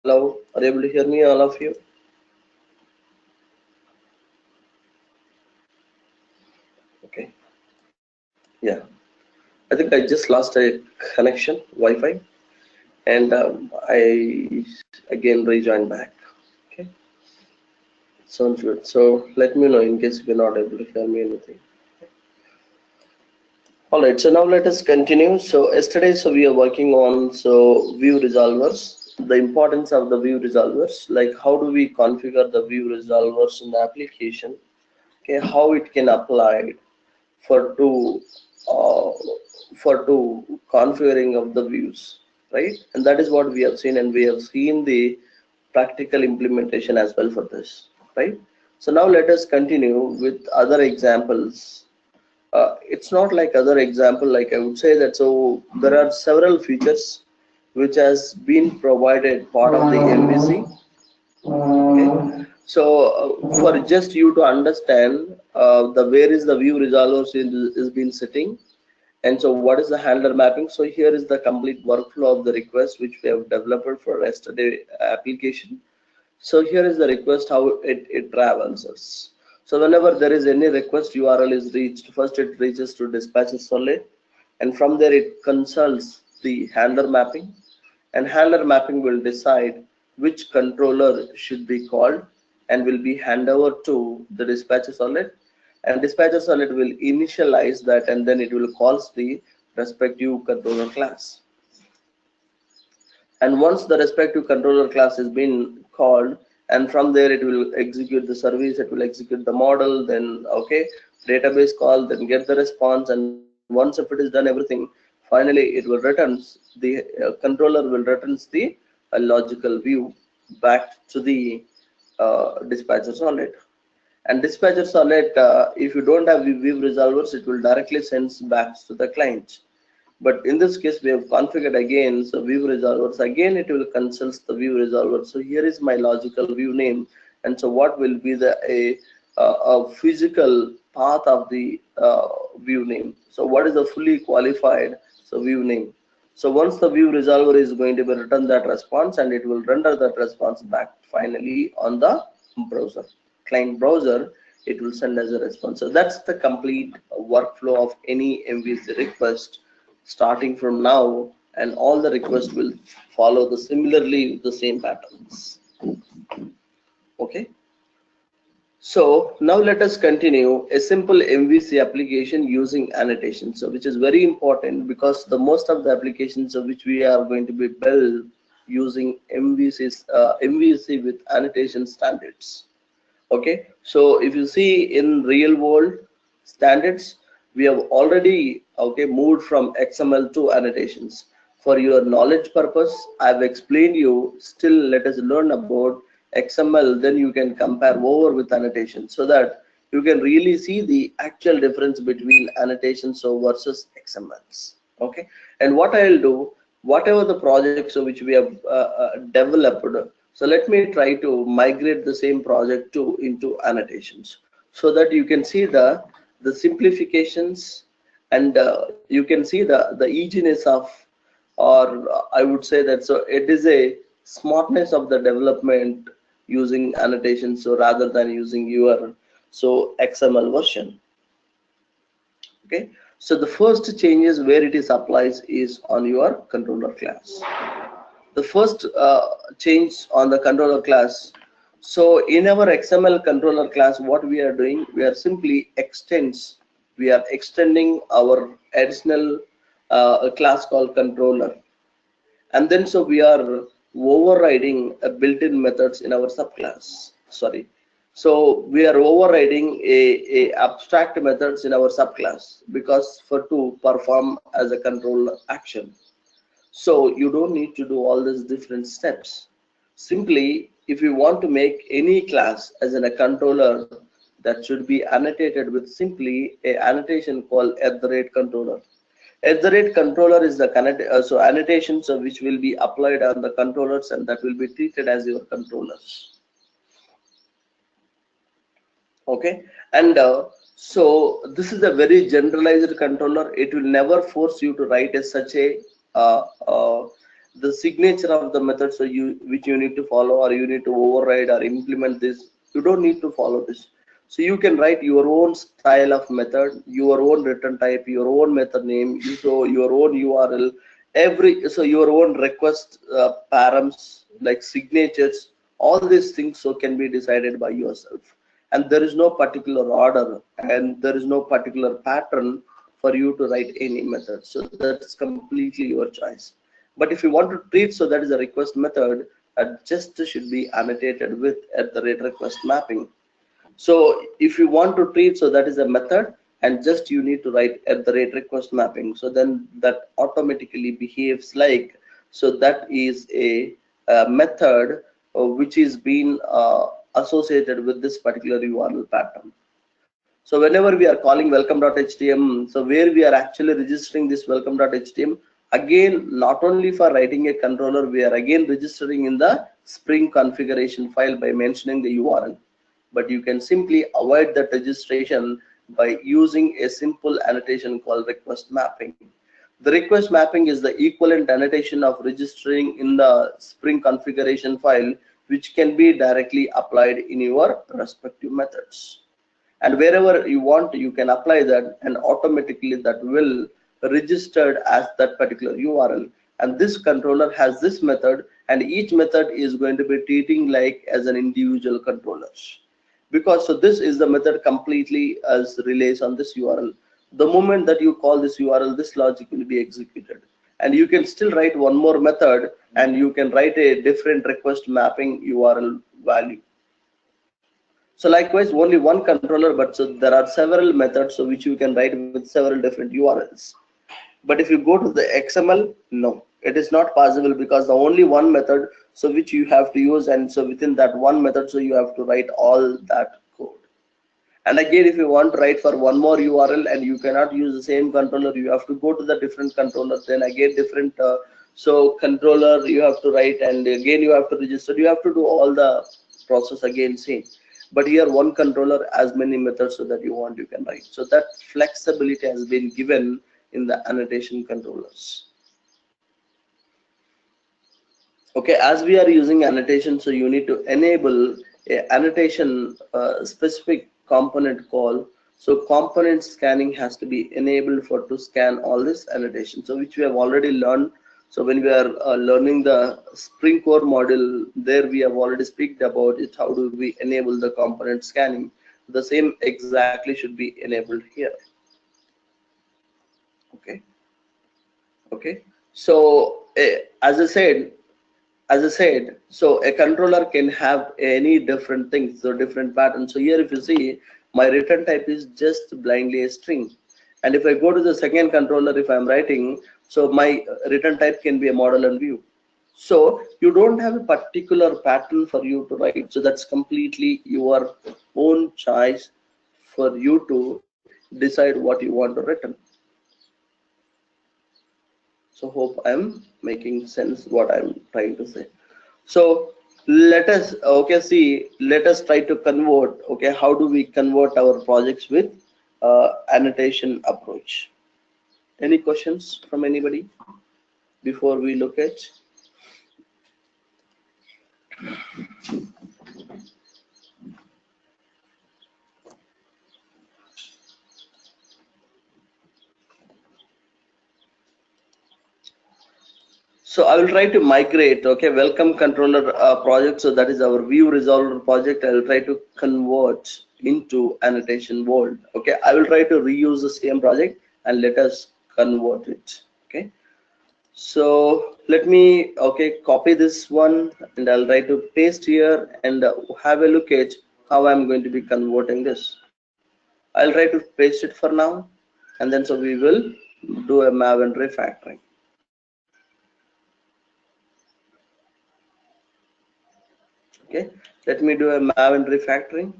Hello, are you able to hear me, all of you? Okay, yeah. I think I just lost a connection, Wi-Fi, and I again rejoined back. Okay, sounds good. So let me know in case if you're not able to hear me anything. All right. So now let us continue. So yesterday, we are working on view resolvers. The importance of the view resolvers, like how do we configure the view resolvers in the application? Okay, how it can apply for to uh, configuring of the views, right? And that is what we have seen, and we have seen the practical implementation as well for this, right? So now let us continue with other examples. It's not like other example, like I would say that, so there are several features which has been provided part of the MVC. Okay, so for just you to understand the where is the view resolvers is been sitting, and so what is the handler mapping. So here is the complete workflow of the request which we have developed for yesterday application. So here is the request, how it travels us. So whenever there is any request URL is reached, first it reaches to dispatches solid, and from there it consults the handler mapping, and handler mapping will decide which controller should be called and will be handed over to the dispatcher solid, and dispatcher solid will initialize that, and then it will calls the respective controller class. And once the respective controller class has been called, and from there it will execute the service, it will execute the model, then okay, database call, then get the response, and once if it is done everything, finally it will returns the controller will returns the logical view back to the dispatcher solid. And dispatcher solid, if you don't have the view resolvers, it will directly sends back to the client. But in this case we have configured again, so view resolvers, again it will consult the view resolver. So here is my logical view name, and so what will be the a physical path of the view name. So what is the fully qualified view name. So once the view resolver is going to be return that response, and it will render that response back finally on the browser, client browser, it will send as a response. So that's the complete workflow of any MVC request starting from now, and all the requests will follow the similarly the same patterns. Okay, so now let us continue a simple MVC application using annotations, so which is very important because the most of the applications of which we are going to be built using MVC with annotation standards. Okay, so if you see in real world standards, we have already moved from XML to annotations. For your knowledge purpose, I've explained you. Still, let us learn about XML, then you can compare over with annotations, so that you can really see the actual difference between annotations versus XMLs. Okay, and what I'll do, whatever the projects which we have developed, so let me try to migrate the same project to into annotations, so that you can see the simplifications, and you can see the easiness of, or I would say that, so it is a smartness of the development using annotations, so rather than using your XML version. Okay, so the first changes where it is applies is on your controller class. The first change on the controller class. So in our XML controller class, what we are doing, we are simply we are extending our additional class called controller, and then so we are overriding a built-in methods in our subclass. Sorry, so we are overriding a abstract methods in our subclass, because for to perform as a control action. So you don't need to do all these different steps. Simply, if you want to make any class as in a controller, that should be annotated with simply a annotation called @controller. @controller is the annotations which will be applied on the controllers, and that will be treated as your controllers. Okay, and so this is a very generalized controller. It will never force you to write as such a the signature of the method, so which you need to follow, or you need to override or implement this. You don't need to follow this. So you can write your own style of method, your own return type, your own method name, so your own URL, so your own request params like signatures, all these things so can be decided by yourself. And there is no particular order, and there is no particular pattern for you to write any method. So that's completely your choice. But if you want to treat, so that is a request method, just should be annotated with @request mapping. So if you want to treat, so that is a method, and just you need to write @request mapping. So then that automatically behaves like, so that is a method which is being associated with this particular URL pattern. So whenever we are calling welcome.htm, so where we are actually registering this welcome.htm, again, not only for writing a controller, we are again registering in the Spring configuration file by mentioning the URL. But you can simply avoid that registration by using a simple annotation called request mapping. The request mapping is the equivalent annotation of registering in the Spring configuration file, which can be directly applied in your respective methods. And wherever you want, you can apply that, and automatically that will registered as that particular URL. And this controller has this method, and each method is going to be treating like as an individual controller, because so this is the method completely as relays on this URL. The moment that you call this URL, this logic will be executed, and you can still write one more method, and you can write a different request mapping URL value. So likewise, only one controller, but so there are several methods so which you can write with several different URLs. But if you go to the XML, no, it is not possible, because the only one method so which you have to use, and so within that one method, so you have to write all that code. And again, if you want to write for one more URL and you cannot use the same controller, you have to go to the different controller, then again different so controller you have to write, and again you have to register. You have to do all the process again same. But here one controller, as many methods so that you want, you can write. So that flexibility has been given in the annotation controllers. Okay, as we are using annotation, so you need to enable a annotation specific component call. So component scanning has to be enabled for to scan all this annotation, so which we have already learned. So when we are learning the Spring Core module, there we have already speak about it. How do we enable the component scanning? The same exactly should be enabled here. Okay. So as I said, so a controller can have any different things, so different patterns. So here if you see, my return type is just blindly a string. And if I go to the second controller, if I'm writing, so my return type can be a model and view. So you don't have a particular pattern for you to write. So that's completely your own choice for you to decide what you want to written. So hope I'm making sense what I'm trying to say. So let us let us try to convert. Okay, how do we convert our projects with annotation approach? Any questions from anybody before we look at? So I will try to migrate, okay, welcome controller project. So that is our view resolver project. I will try to convert into annotation world. Okay, I will try to reuse the same project and let us convert it. Okay, so let me copy this one, and I'll try to paste here and have a look at how I'm going to be converting this. I'll try to paste it for now, and then so we will do a Maven refactoring. Okay, let me do a Maven refactoring.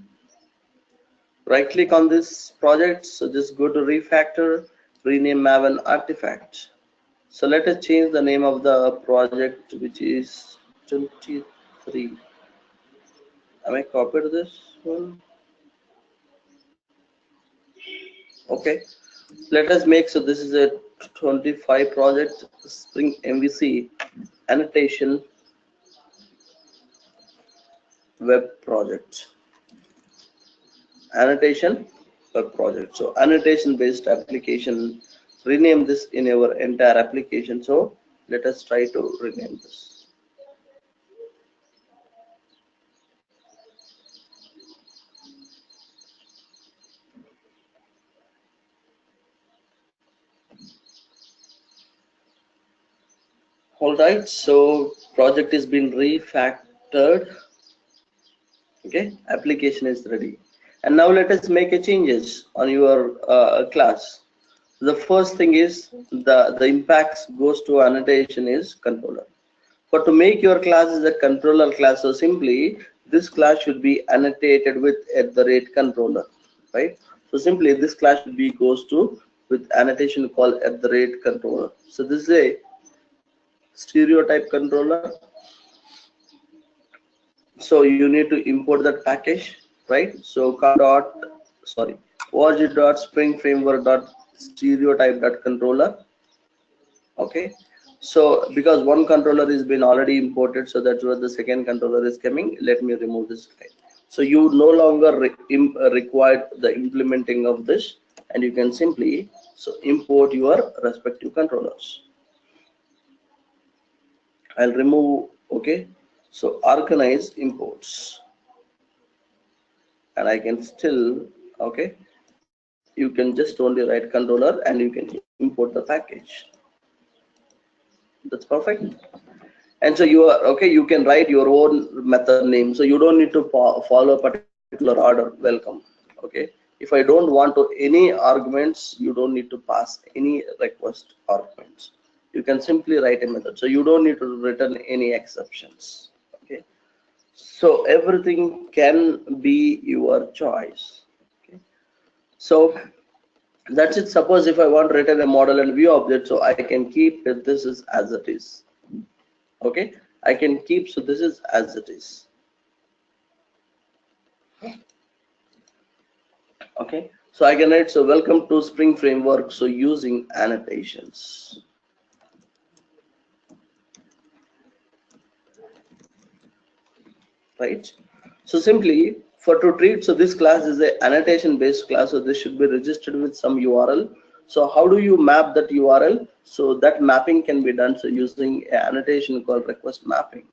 Right click on this project, so just go to refactor, rename Maven artifact. So let us change the name of the project, which is 23. Am I copied this one? Okay, let us make, so this is a 25 project Spring MVC annotation web project. Annotation web project. So annotation based application, rename this in our entire application. So let us try to rename this. All right, so project is been refactored. Okay, application is ready. And now let us make a changes on your class. The first thing is the impacts goes to annotation is controller. For to make your class as a controller class, so simply this class should be annotated with @controller, right? So simply this class should be goes to with annotation called @controller. So this is a stereotype controller. So you need to import that package, right? So org.spring framework.stereotype.controller. Okay, so because one controller is been already imported, so that's where the second controller is coming. Let me remove this slide. So you no longer require the implementing of this, and you can simply so import your respective controllers. I'll remove. Okay, so organize imports, and I can still, okay, you can just only write controller and you can import the package. That's perfect. And so you are okay, you can write your own method name, so you don't need to follow a particular order. Welcome. Okay, if I don't want to any arguments, you don't need to pass any request arguments. You can simply write a method, so you don't need to return any exceptions. Okay, so everything can be your choice. Okay, so that's it. Suppose if I want to return a model and view object, so I can keep it, this is as it is. Okay, I can keep, so this is as it is. Okay, so I can write, so welcome to Spring Framework, so using annotations. Right, so simply for to treat, so this class is a annotation based class, so this should be registered with some URL. So how do you map that URL? So that mapping can be done so using an annotation called request mapping.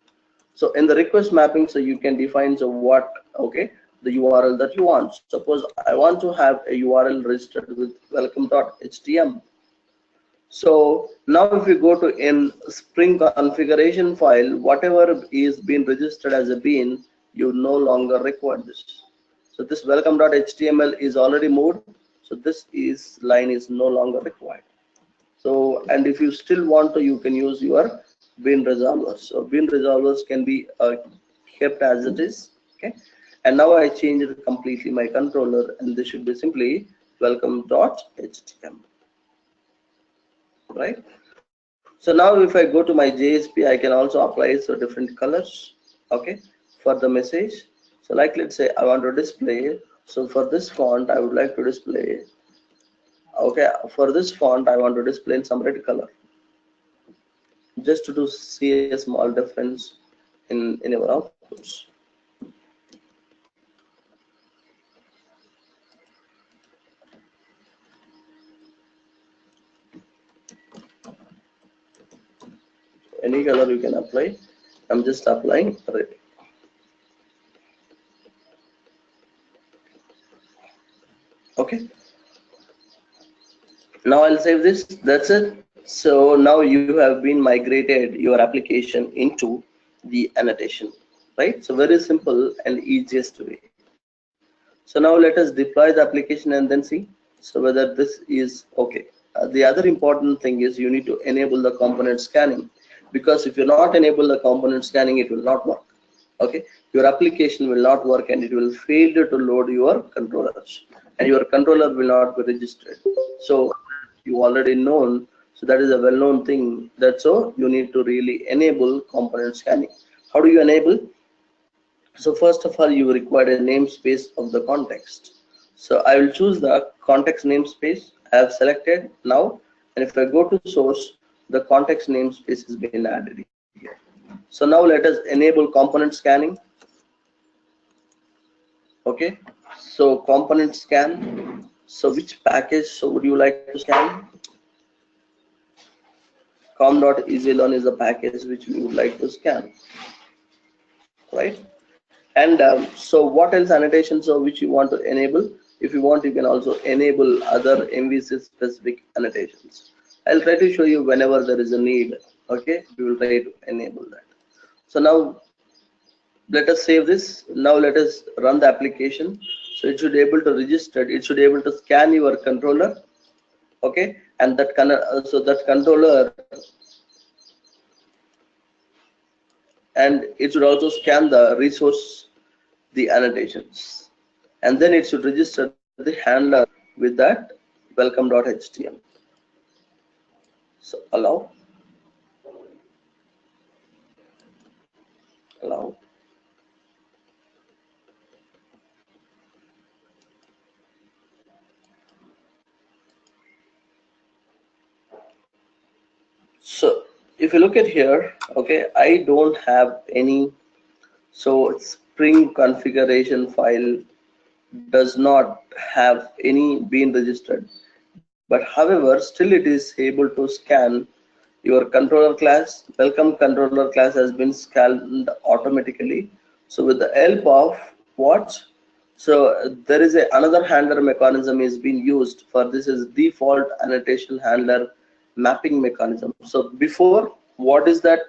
So in the request mapping, so you can define so what, okay, the URL that you want. Suppose I want to have a URL registered with welcome.html. So now if you go to in Spring configuration file, whatever is being registered as a bean, you no longer require this. So this welcome.html is already moved. So this is line is no longer required. So, and if you still want to, you can use your bin resolvers. So bin resolvers can be kept as it is. Okay, and now I changed it completely my controller, and this should be simply welcome.html. Right, so now if I go to my JSP, I can also apply so different colors, okay, for the message. So like let's say I want to display, so for this font I would like to display, okay, for this font I want to display in some red color, just to see a small difference in our outputs. Any color you can apply. I'm just applying red. Okay, now I'll save this. That's it. So now you have been migrated your application into the annotation, right? So very simple and easiest way. So now let us deploy the application and then see so whether this is okay. The other important thing is you need to enable the component scanning, because if you not enable the component scanning, it will not work. Okay, your application will not work and it will fail to load your controllers, and your controller will not be registered. So you already known, so that is a well-known thing. That's so you need to really enable component scanning. How do you enable? So first of all, you require a namespace of the context. So I will choose the context namespace I have selected now, if I go to source, the context namespace has been added here. So now let us enable component scanning. Okay, so component scan. So which package would you like to scan? com.easylearn is the package which we would like to scan, right? And so what else annotations or which you want to enable? If you want, you can also enable other MVC specific annotations. I'll try to show you whenever there is a need. Okay, we will try to enable that. So now let us save this. Now let us run the application. So it should be able to register, it should be able to scan your controller. Okay, and that so that controller, and it should also scan the resource, the annotations, and then it should register the handler with that welcome.html. So allow. So if you look at here, okay, I don't have any, so Spring configuration file does not have any been registered, but however still it is able to scan your controller class. Welcome controller class has been scanned automatically. So with the help of what? So there is another handler mechanism is being used for this, is default annotation handler mapping mechanism. So before, what is that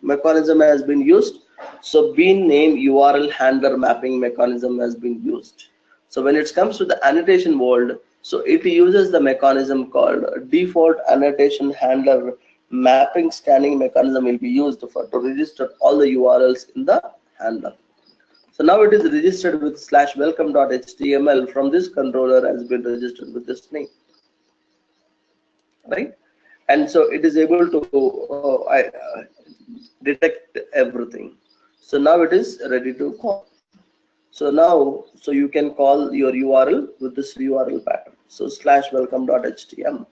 mechanism has been used? So bean name URL handler mapping mechanism has been used. So when it comes to the annotation world, so it uses the mechanism called default annotation handler mapping scanning mechanism will be used for to register all the URLs in the handler. So now it is registered with /welcome.html from this controller has been registered with this name, right? And so it is able to detect everything. So now it is ready to call. So now, so you can call your URL with this URL pattern. So /welcome.html.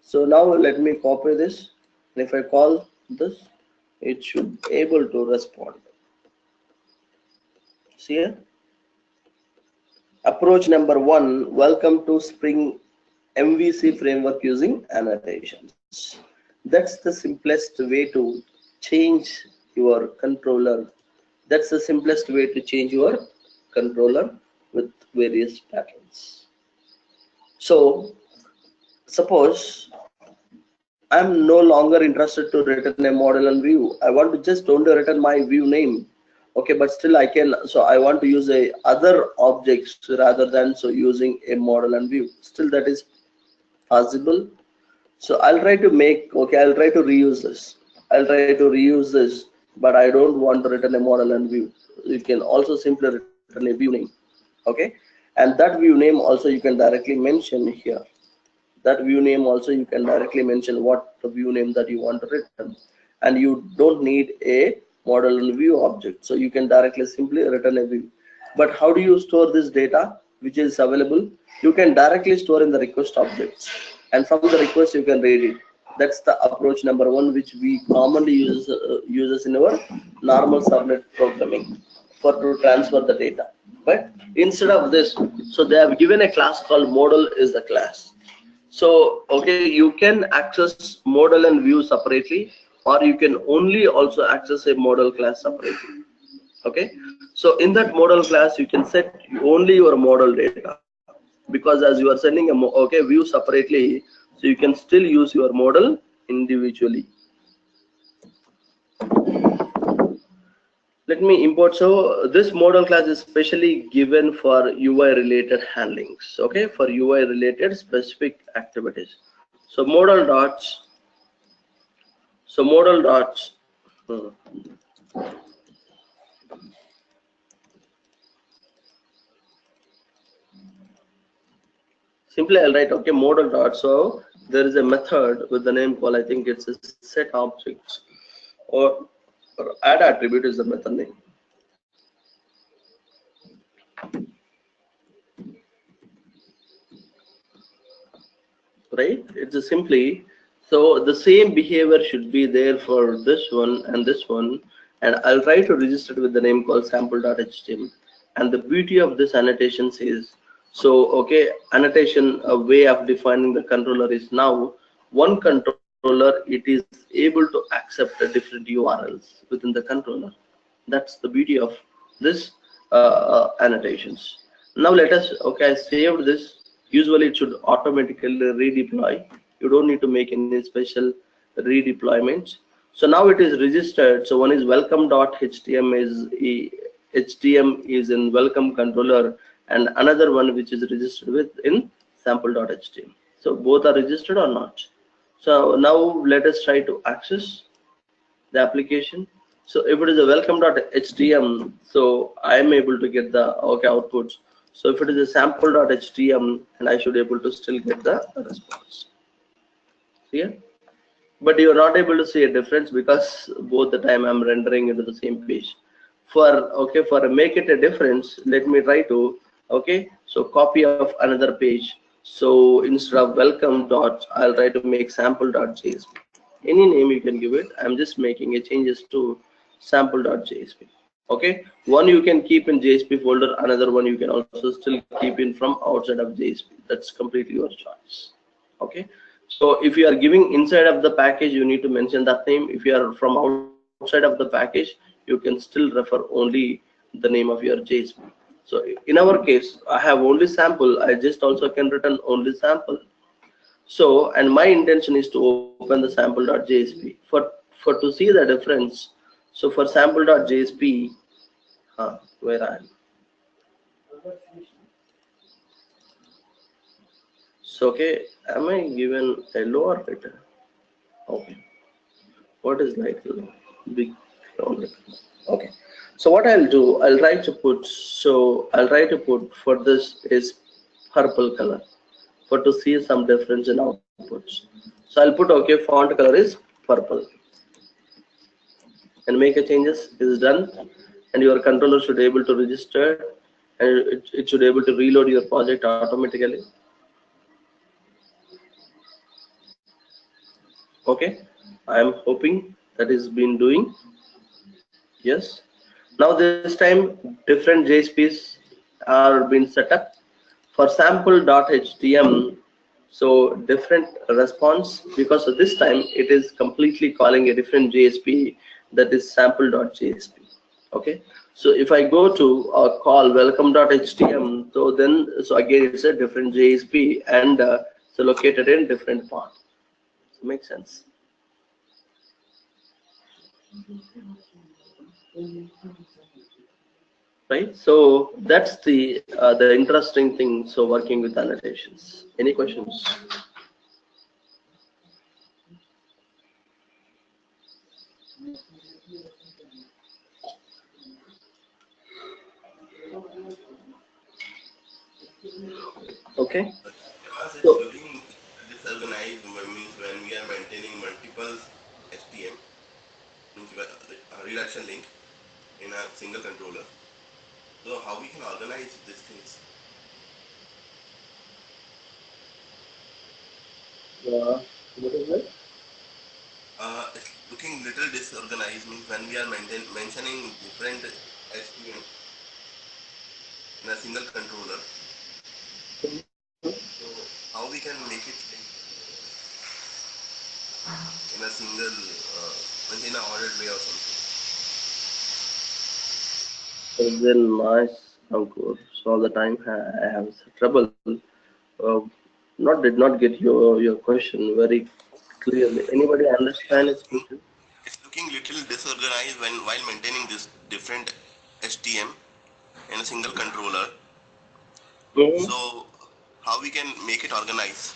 So now let me copy this. And if I call this, it should be able to respond. See here? Approach number 1, welcome to Spring MVC framework using annotations. That's the simplest way to change your controller. That's the simplest way to change your controller with various patterns. So suppose I'm no longer interested to return a model and view. I want to just only return my view name. Okay, but still I can, so I want to use a other objects rather than so using a model and view. Still that is possible. So I'll try to make, okay, I'll try to reuse this. I'll try to reuse this, but I don't want to return a model and view. You can also simply return a view name. Okay, and that view name also you can directly mention here. That view name also you can directly mention what the view name that you want to return, and you don't need a model and view object, so you can directly simply return a view. But how do you store this data which is available? You can directly store in the request objects, and from the request you can read it. That's the approach number 1 which we commonly uses in our normal servlet programming for to transfer the data. But instead of this, so they have given a class called model is the class. So okay, you can access model and view separately, or you can only also access a model class separately. Okay, so in that model class you can set only your model data, because as you are sending a view separately, so you can still use your model individually. Let me import. So this model class is specially given for UI related handlings. Okay, for UI related specific activities. So model dots. So model dots. Simply I'll write, okay, model dot. So there is a method with the name called, I think it's a set objects, or add attribute is the method name. right? It's a simply, so the same behavior should be there for this one and this one, and I'll try to register it with the name called sample.html. And the beauty of this annotations is, so okay, annotation, a way of defining the controller is now one controller, it is able to accept a different URLs within the controller. That's the beauty of this annotations. Now let us, okay, I saved this. Usually it should automatically redeploy. You don't need to make any special redeployments. So now it is registered. So one is welcome.htm HTM is in welcome controller, and another one which is registered with in sample.htm. So both are registered or not. So now let us try to access the application. So if it is a welcome.htm, so I am able to get the okay outputs. So if it is a sample.htm, and I should able to still get the response. See, but you are not able to see a difference because both the time I'm rendering into the same page. For okay, for make it a difference, let me try to, okay, so copy of another page. So instead of welcome dot, I'll try to make sample.jsp. Any name you can give it. I'm just making a changes to sample.jsp. Okay, one you can keep in JSP folder, another one you can also still keep in from outside of JSP. That's completely your choice. Okay, so if you are giving inside of the package, you need to mention that name. If you are from outside of the package, you can still refer only the name of your JSP. So in our case, I have only sample. I just also can return only sample. So, and my intention is to open the sample.jsp for to see the difference. So for sample.jsp, where I am. So okay, am I given a lower letter? Okay, what is light yellow? Big round letter. Okay, so what I'll do, I'll try to put, so I'll try to put for this is purple color for to see some difference in outputs. So I'll put okay, font color is purple, and make a changes is done, and your controller should be able to register, and it should be able to reload your project automatically. Okay, I am hoping that is been doing. Yes, now this time different JSPs are being set up for sample.htm. So different response, because of this time it is completely calling a different JSP, that is sample.jsp. Okay, so if I go to call welcome.htm, so then so again it's a different JSP, and so located in different path. So makes sense, right? So that's the interesting thing. So working with annotations. Any questions? Okay. Because it's So looking disorganized means when we are maintaining multiple STM means redirection link in a single controller. So how we can organize these things? what is it? It's looking little disorganized means when we are mentioning different STM in a single controller. So how we can make it in a single means in a ordered way or something. Then nice, Ankur. So all the time I have trouble. Uh, did not get your question very clearly. Anybody understand his question? It's looking little disorganized when while maintaining this different STM in a single controller. Mhm. So how we can make it organized?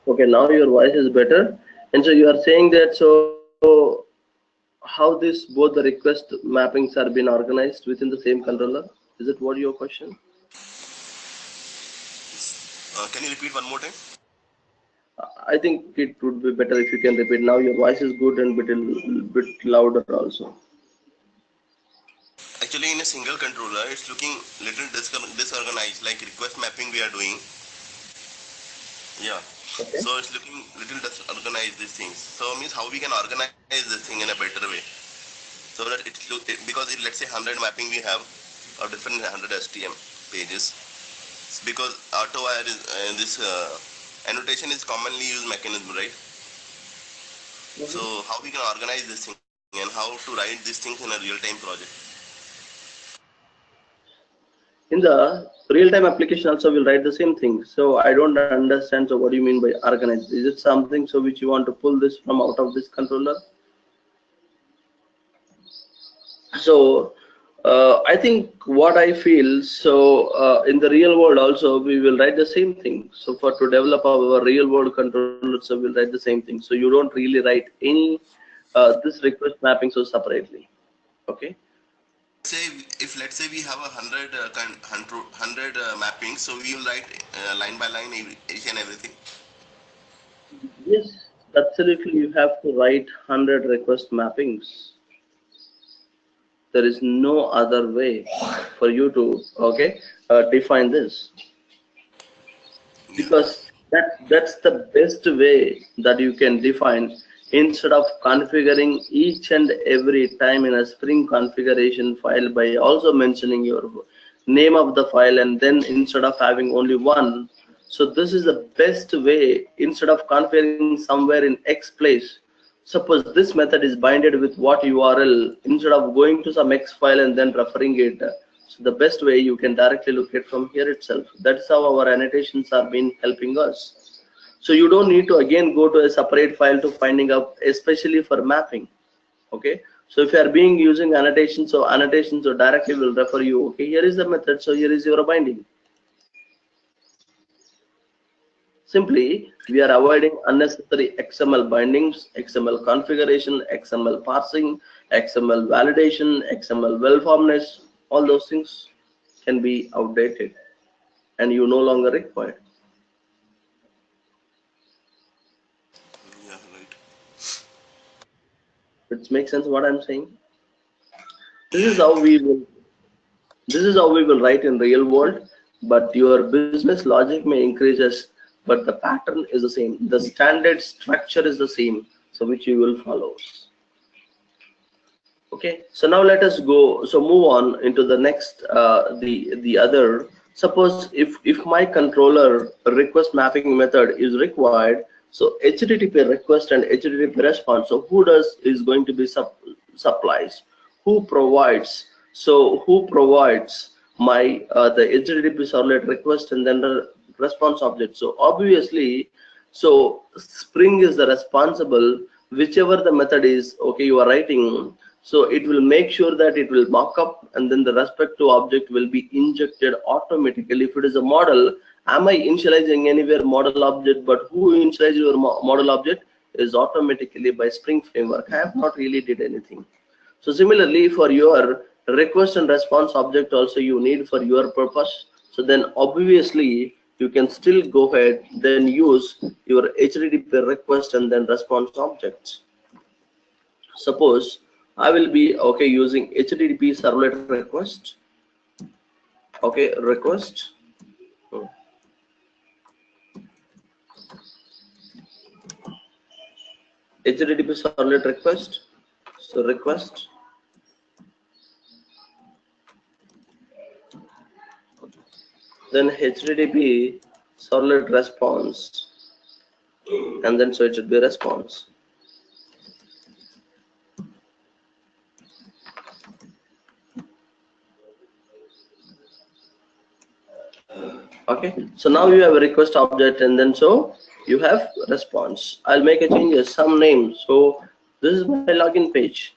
Okay, now your voice is better. And so you are saying that, so how this both the request mappings are being organized within the same controller? Is it what your question? Can you repeat one more time? I think it would be better if you can repeat. Now your voice is good and bit louder also. Actually, in a single controller, it's looking little disorganized, like request mapping we are doing. Yeah. Okay. So it's looking little disorganized these things. So means how we can organize this thing in a better way. So that because let's say 100 mapping we have or different 100 STM pages. Because AutoWire is this annotation is commonly used mechanism, right? So Mhm. how we can organize this thing and how to write these things in a real-time project? In the real-time application also we'll write the same thing. So I don't understand. So what do you mean by organized? Is it something so which you want to pull this from out of this controller? So I think what I feel, so in the real world also we will write the same thing. So for to develop our real world controller, so we'll write the same thing. So you don't really write any this request mapping so separately. Okay. If let's say we have 100 mappings, so we will write line by line each and everything. Yes, absolutely. You have to write 100 request mappings. There is no other way for you to define this, Yeah. because that's the best way that you can define, instead of configuring each and every time in a Spring configuration file by also mentioning your name of the file, and then instead of having only one. So this is the best way, instead of configuring somewhere in X place. Suppose this method is binded with what URL, instead of going to some X file and then referring it. So the best way you can directly look at from here itself. That's how our annotations are been helping us. So you don't need to again go to a separate file to finding up, especially for mapping. Okay. So if you are being using annotations, so annotations so directly will refer you. Okay, here is the method. So here is your binding. Simply, we are avoiding unnecessary XML bindings, XML configuration, XML parsing, XML validation, XML well-formedness. All those things can be outdated and you no longer require. Yeah, right. It makes sense what I'm saying. This is how we will. This is how we will write in real world. But your business logic may increases, but the pattern is the same. The standard structure is the same, so which you will follow. Okay, so now let us go, so move on into the next the other. Suppose if my controller request mapping method is required, so HTTP request and HTTP response, so who does is going to be supplies, who provides, so who provides my the HTTP servlet request and then the response object. So obviously, so Spring is the responsible, whichever the method is, okay, you are writing. So it will make sure that it will mock up, and then the respective object will be injected automatically. If it is a model, am I initializing anywhere model object? But who initializes your model object is automatically by Spring framework. I have not really did anything. So similarly, for your request and response object also you need for your purpose. So then obviously you can still go ahead then use your HTTP request and then response objects. Suppose I will be okay using HTTP servlet request. Okay, request. HTTP servlet request. So request, then HTTP servlet response, and then so it should be response. Okay, so now you have a request object, and then so you have response. I'll make a changes, some name. So this is my login page.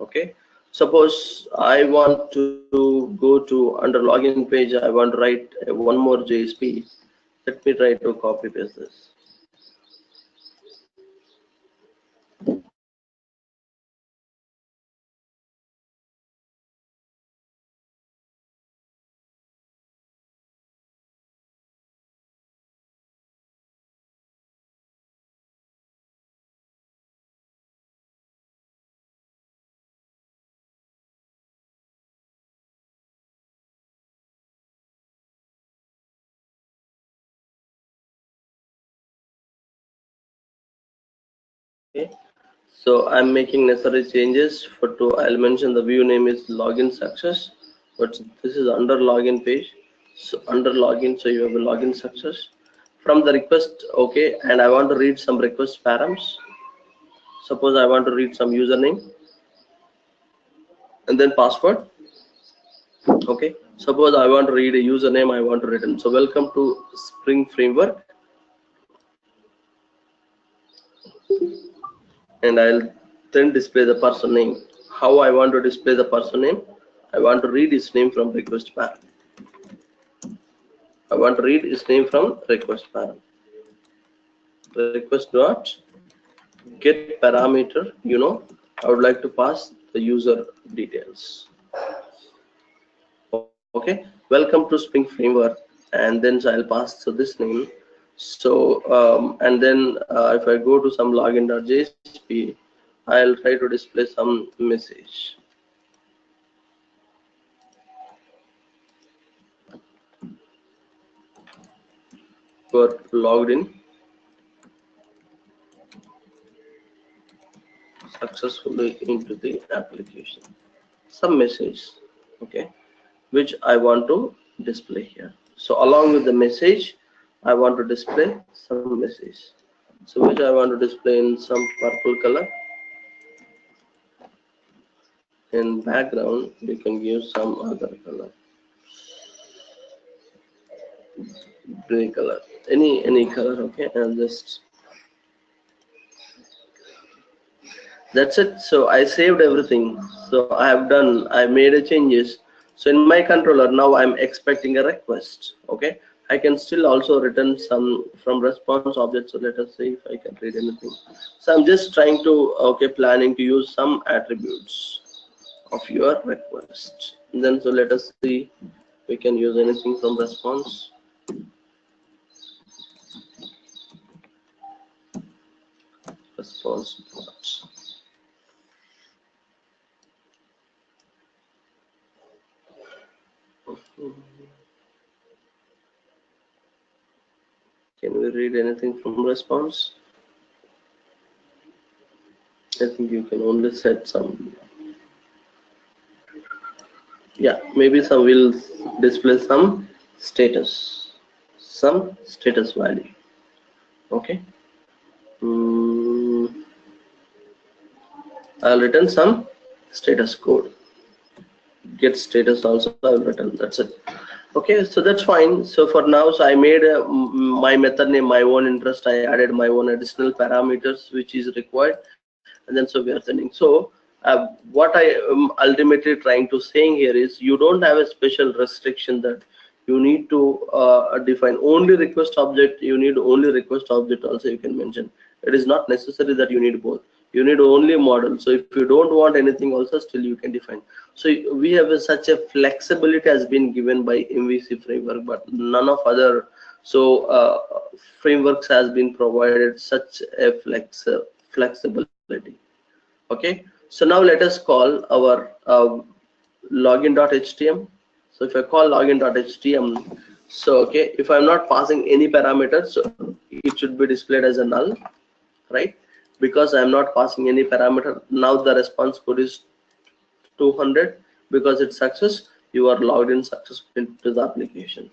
Okay, suppose I want to go to under login page, I want to write one more JSP. Let me try to copy paste this. Okay, so I'm making necessary changes. I'll mention the view name is login success, but this is under login page. So under login, so you have a login success from the request. Okay, and I want to read some request params. Suppose I want to read some username and then password. Okay, suppose I want to read a username, I want to return. So welcome to Spring Framework, and I'll then display the person name. How I want to display the person name? I want to read his name from request param. I want to read his name from request param. Request dot get parameter. I would like to pass the user details. Okay, welcome to Spring Framework, and then so I'll pass to this name. So and then if I go to some login.jsp, I'll try to display some message. Were logged in successfully into the application. Some message, okay, which I want to display here. So along with the message, I want to display some message. So which I want to display in some purple color. In background, you can give some other color, gray color, any color. Okay, and just that's it. So I saved everything. So I made a changes. So in my controller now I'm expecting a request. Okay, I can still also return some from response object. So let us see if I can read anything. So I'm just trying to planning to use some attributes of your request. And then so let us see we can use anything from response. Response parts. Can we read anything from response? I think you can only set some. Yeah, maybe some will display some status value. Okay. I'll return some status code. Get status also I'll return. That's it. Okay, so that's fine. So for now, so I made my method name my own interest. I added my own additional parameters which is required, and then so we are sending. So what I am ultimately trying to saying here is you don't have a special restriction that you need to define only request object. You need only request object also you can mention. It is not necessary that you need both. You need only model. So if you don't want anything also, still you can define. So we have such a flexibility has been given by MVC framework, but none of other frameworks has been provided such a flexibility. Okay, so now let us call our login.htm. So if I call login.htm, so okay, if I'm not passing any parameters, so it should be displayed as a null, right? Because I'm not passing any parameter. Now the response code is 200 because it's success. You are logged in successfully into the application.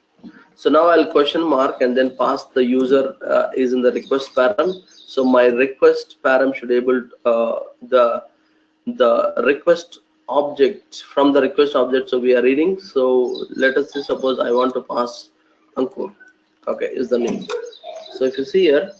So now I'll question mark and then pass the user is in the request param. So my request param should able the request object from the request object. So we are reading. So let us say suppose I want to pass Ankur. Okay, is the name. So if you see here,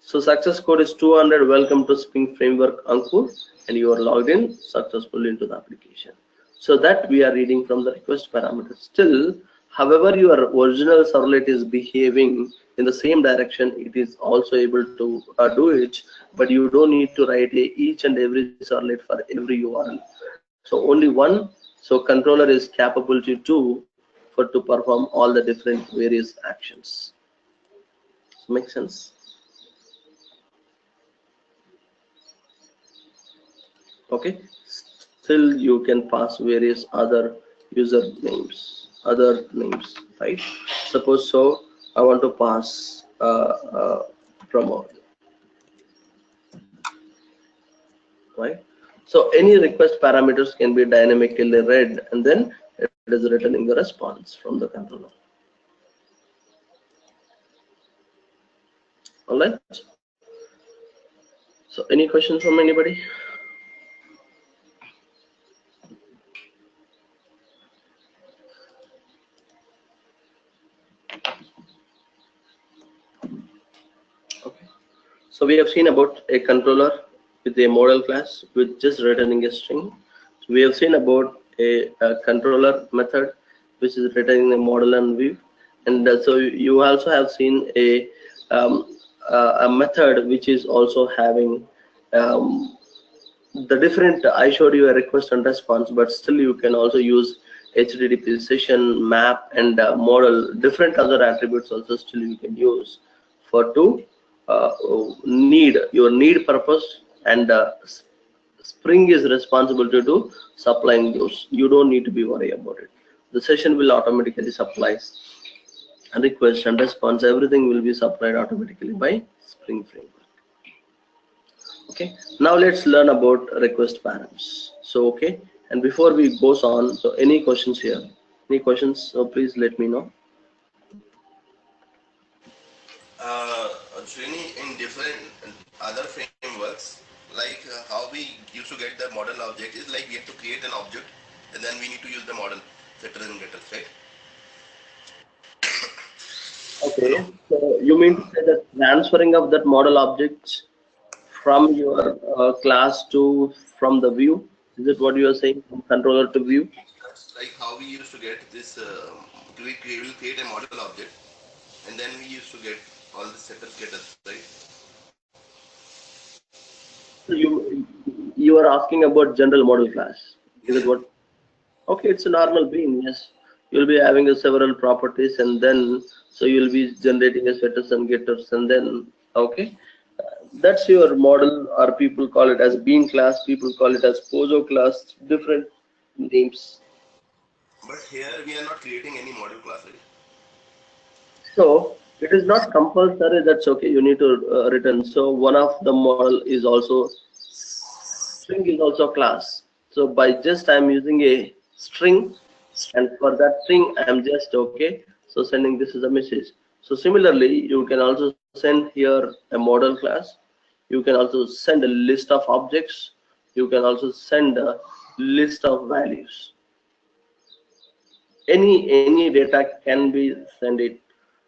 so success code is 200. Welcome to Spring Framework Ankur, and you are logged in successfully into the application. So that we are reading from the request parameter. Still, however your original servlet is behaving in the same direction, it is also able to do it, but you don't need to write each and every servlet for every URL. So only one. So controller is capable to do to perform all the different various actions. Makes sense? Okay, still you can pass various other other names, right? Suppose so I want to pass promote. right? So any request parameters can be dynamically read, and then it is returning the response from the controller. All right. So any questions from anybody? Okay. So we have seen about a controller with a model class with just returning a string. So we have seen about a controller method which is returning a model and view, and so you also have seen um, a method which is also having um, the different. I showed you a request and response, but still you can also use HTTP session, map, and model. Different other attributes also still you can use for to uh, need your need purpose, and Spring is responsible to do supplying those. You don't need to be worried about it. The session will automatically supplies and request and response. Everything will be supplied automatically by Spring Framework. Okay, now let's learn about request params. So okay, and before we goes on, so any questions here? Any questions? So please let me know. Srini, in different other frameworks, like how we used to get the model object is like we have to create an object and then we need to use the model setters and getters, right? Okay, Hello? so you mean to say that transferring of that model object from your class to from the view? Is it what you are saying, from controller to view? That's like how we used to get this, we will create a model object and then we used to get all the setters, getters, right? So you are asking about general model class. Yeah, Is it yeah. what? Okay, it's a normal bean. Yes, you'll be having a several properties, and then so you'll be generating a setters and getters, and then okay, that's your model, or people call it as bean class. People call it as pozo class. Different names. But here we are not creating any model class, right? So it is not compulsory. That's okay. You need to return. So one of the model is also string is also class. So by just I'm using a string, and for that string I'm just okay. So sending this is a message. So similarly, you can also send here a model class. You can also send a list of objects. You can also send a list of values. Any data can be sent it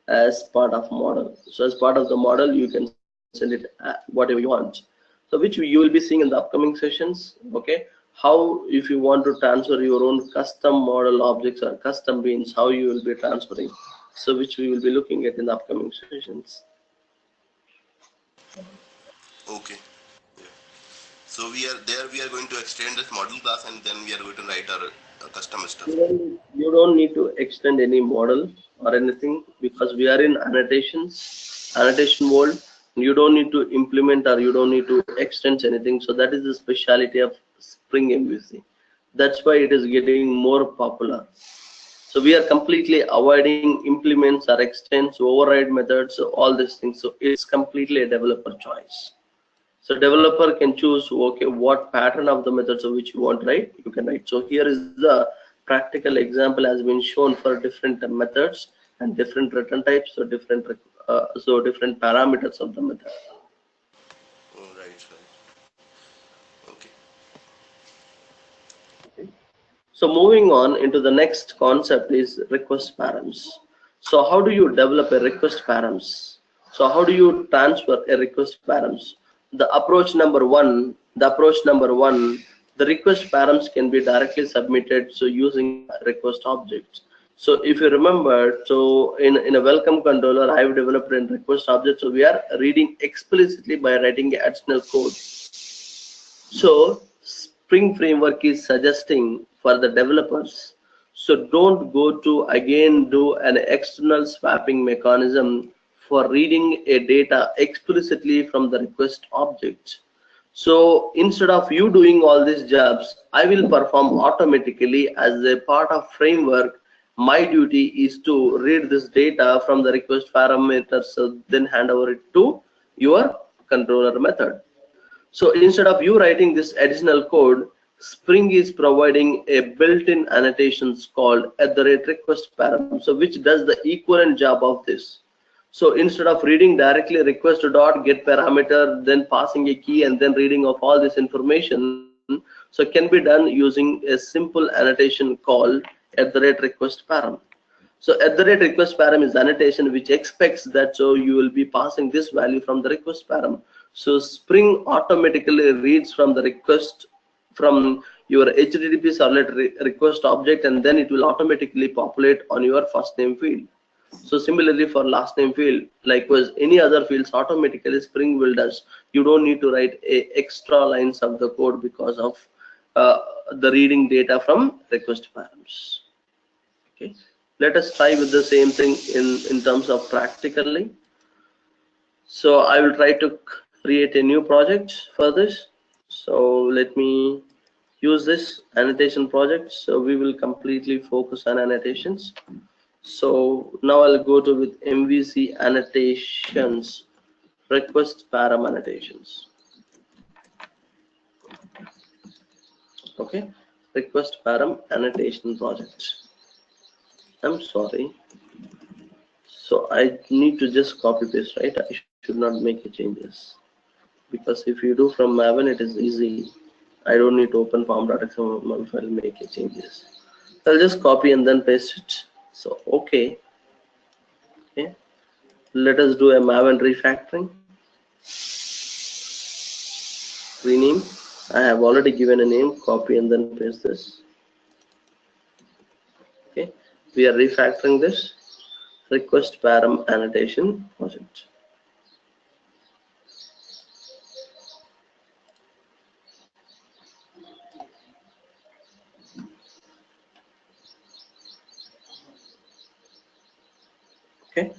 as part of model. So as part of the model you can send it whatever you want, so which you will be seeing in the upcoming sessions. Okay, how if you want to transfer your own custom model objects or custom beans, how you will be transferring, so which we will be looking at in the upcoming sessions. Okay. Yeah. So we are there. We are going to extend this model class, and then we are going to write our custom stuff. You don't need to extend any model or anything, because we are in annotation world. You don't need to implement or you don't need to extend anything. So that is the speciality of Spring MVC. That's why it is getting more popular. So we are completely avoiding implements or extends, override methods, all these things. So it's completely a developer choice. So developer can choose, okay, what pattern of the methods of which you want to write, you can write. So here is the practical example has been shown for different methods and different return types, so different parameters of the method. Oh, right, right. Okay. Okay. So moving on into the next concept is request params. So how do you develop a request params? So how do you transfer a request params? The approach number one, the request params can be directly submitted so using the request objects. So if you remember, so in a welcome controller, I've developed a request object. So we are reading explicitly by writing additional code. So Spring Framework is suggesting for the developers, so don't go to again do an external swapping mechanism for reading a data explicitly from the request object. So instead of you doing all these jobs, I will perform automatically as a part of framework. My duty is to read this data from the request parameters, so then hand over it to your controller method. So instead of you writing this additional code, Spring is providing a built-in annotations called @request param, so which does the equivalent job of this. So instead of reading directly request dot get parameter, then passing a key and then reading of all this information, so can be done using a simple annotation called @request param. So @request param is annotation which expects that so you will be passing this value from the request param. So Spring automatically reads from the request from your HTTP servlet request object, and then it will automatically populate on your first name field. So similarly for last name field, likewise any other fields automatically Spring will does. You don't need to write a extra lines of the code because of the reading data from request params. Okay, let us try with the same thing in terms of practically. So I will try to create a new project for this. So let me use this annotation project. So we will completely focus on annotations. So now I'll go to with MVC annotations request param annotations. Okay, request param annotation project. I'm sorry. So I need to just copy paste, right? I should not make any changes, because if you do from Maven, it is easy. I don't need to open form.xml file, make any changes. I'll just copy and then paste it. So okay. Okay. Let us do a Maven refactoring. Rename. I have already given a name. Copy and then paste this. Okay. We are refactoring this request param annotation project. Okay.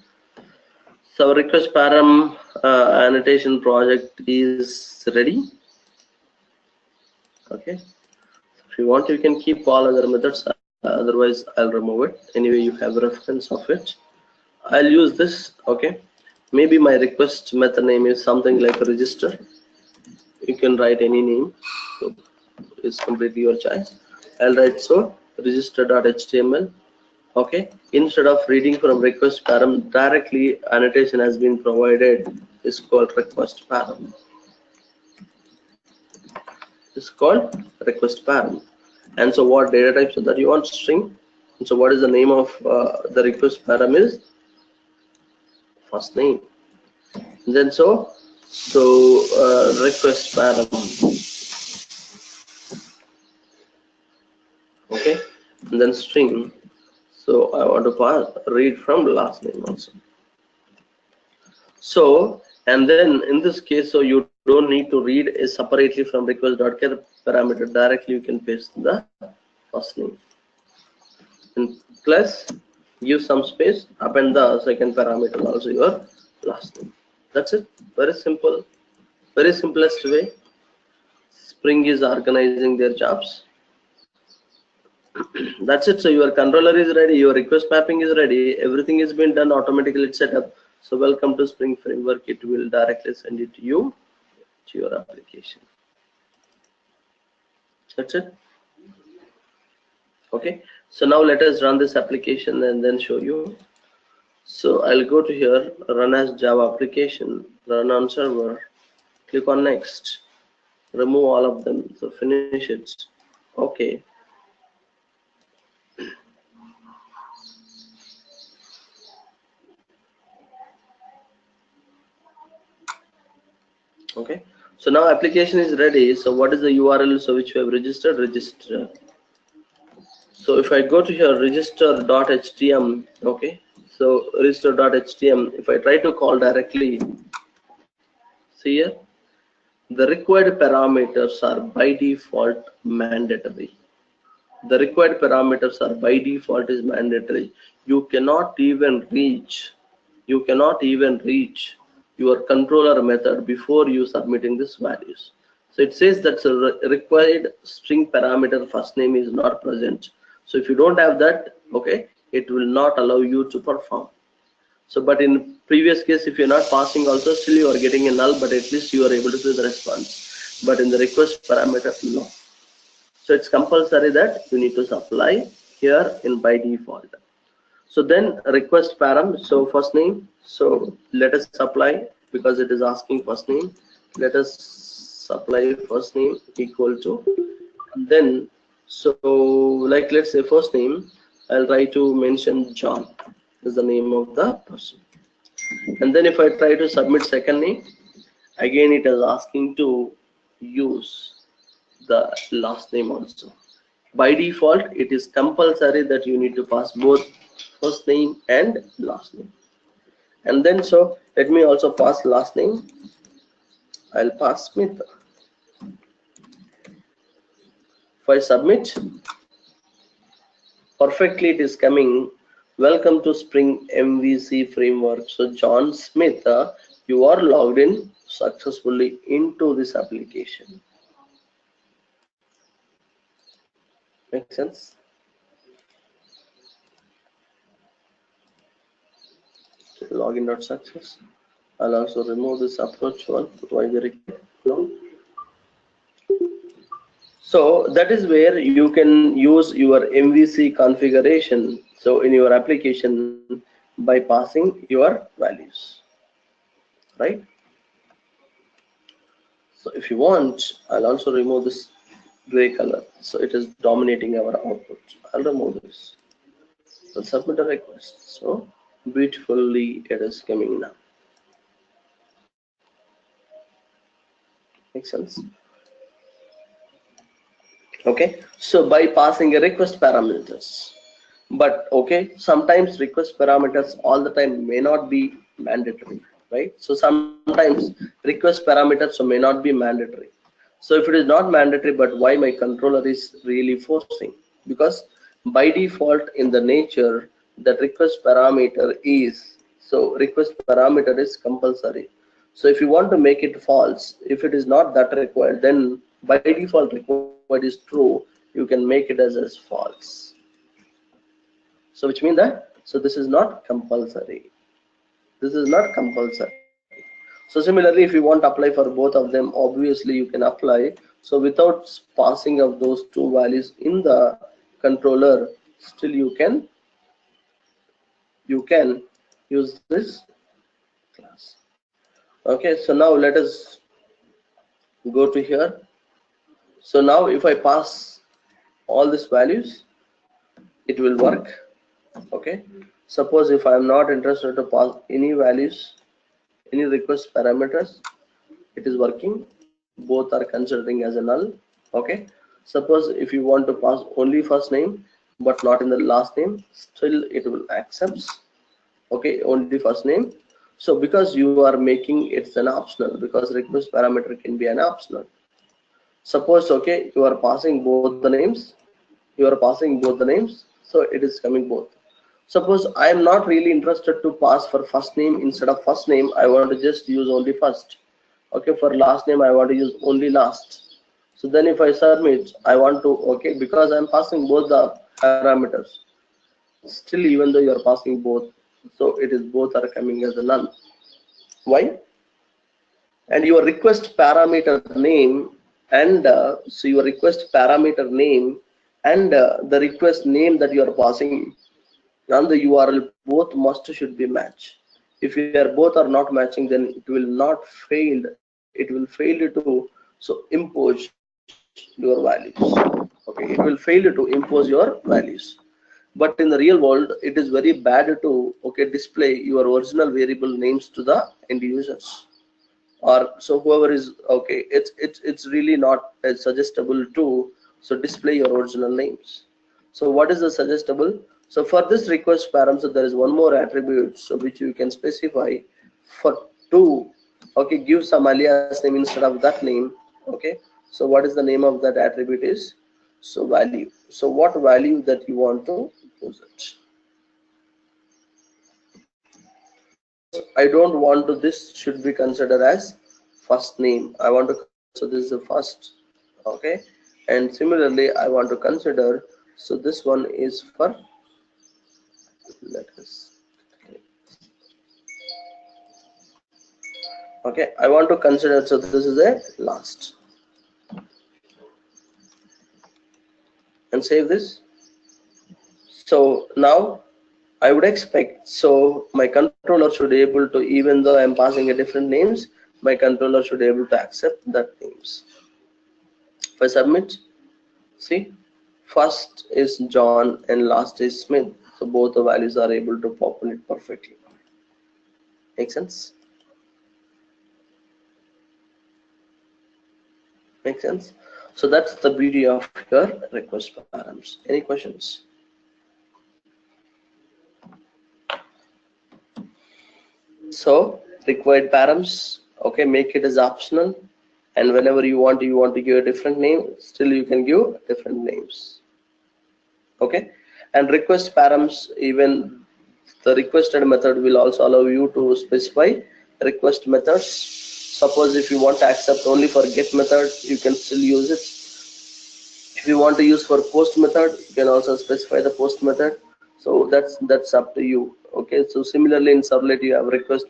So request param annotation project is ready. Okay. If you want, you can keep all other methods. Otherwise, I'll remove it. Anyway, you have reference of it. I'll use this. Okay. Maybe my request method name is something like a register. You can write any name. So it's completely your choice. I'll write so register.html. Okay, instead of reading from request param directly, annotation has been provided, is called request param. It's called request param. And so what data type? So that you want string. And so what is the name of the request param is first name. And then request param. Okay, and then string. So I want to pass read from last name also. So, and then in this case, so you don't need to read it separately from request.get parameter. Directly you can paste the first name and plus give some space, append the second parameter also your last name. That's it. Very simple, very simplest way. Spring is organizing their jobs. That's it. So your controller is ready, your request mapping is ready, everything has been done automatically, it's set up. So welcome to Spring Framework. It will directly send it to you, to your application. That's it. Okay. So now let us run this application and then show you. So I'll go to here, run as Java application, run on server, click on next, remove all of them. So finish it. Okay. Okay, so now application is ready. So what is the URL? So which we have registered, register. So if I go to here register.htm, okay, so register.htm, if I try to call directly, see here, the required parameters are by default mandatory. The required parameters are by default is mandatory. You cannot even reach your controller method before you submitting these values. So it says that the required string parameter first name is not present. So if you don't have that, okay, it will not allow you to perform. So but in previous case, if you're not passing also, still you are getting a null, but at least you are able to see the response. but in the request parameter, no. So it's compulsory that you need to supply here in by default. So then request param, so first name, so let us supply, because it is asking first name, let us supply first name equal to, and then so like let's say first name, I'll try to mention John is the name of the person, and then if I try to submit second name, again it is asking to use the last name also. By default, it is compulsory that you need to pass both first name and last name. And then so let me also pass last name. I'll pass Smith. If I submit, perfectly it is coming. Welcome to Spring MVC framework. So John Smith, you are logged in successfully into this application. Make sense? Login.success. I'll also remove this approach one. Why we require no. So that is where you can use your MVC configuration. So in your application by passing your values, right? So if you want, I'll also remove this gray color. So it is dominating our output. I'll remove this. I'll submit a request. So beautifully it is coming now. Makes sense? Okay, so by passing a request parameters, but okay, sometimes request parameters all the time may not be mandatory, right? So sometimes request parameters may not be mandatory. So if it is not mandatory, but why my controller is really forcing? Because by default in the nature that request parameter is, so request parameter is compulsory. So if you want to make it false, if it is not that required, then by default required is true, you can make it as false. So which means that, so this is not compulsory. This is not compulsory. So similarly, if you want to apply for both of them, obviously you can apply. So without passing of those two values in the controller, still you can use this class. Okay, so now let us go to here. So now if I pass all these values, it will work. Okay, suppose if I am not interested to pass any values, any request parameters, it is working. Both are considering as a null. Okay, suppose if you want to pass only first name but not in the last name, still it will accept. Okay, only first name. So because you are making it's an optional, because request parameter can be an optional. Suppose okay, you are passing both the names, you are passing both the names, so it is coming both. Suppose I am not really interested to pass for first name, instead of first name I want to just use only first. Okay, for last name I want to use only last. So then if I submit, I want to, okay, because I'm passing both the parameters, still even though you are passing both, so it is both are coming as a null. Why? And your request parameter name, and so your request parameter name and the request name that you are passing and the URL both should be match. If you are both are not matching, then it will not fail. It will fail you to so impose your values. Okay, it will fail you to impose your values. But in the real world, it is very bad to okay display your original variable names to the end users, or so whoever is okay. It's really not suggestible to so display your original names. So what is the suggestible? So for this request parameter, there is one more attribute so which you can specify for to okay give some alias name instead of that name. Okay, so what is the name of that attribute is so value. So what value that you want to use it? Suppose I don't want to, this should be considered as first name. I want to, so this is the first. Okay, and similarly I want to consider, so this one is for, let us, okay, I want to consider, so this is a last. and save this. So now I would expect, so my controller should be able to, even though I'm passing a different names, my controller should be able to accept that names. If I submit, see, first is John and last is Smith, so both the values are able to populate perfectly. Make sense? Make sense? So that's the beauty of your request params. Any questions? So required params, okay, make it as optional, and whenever you want to give a different name, still you can give different names. Okay, and request params, even the requested method will also allow you to specify request methods. Suppose if you want to accept only for get method, you can still use it. If you want to use for post method, you can also specify the post method. So that's up to you. Okay, so similarly in servlet you have request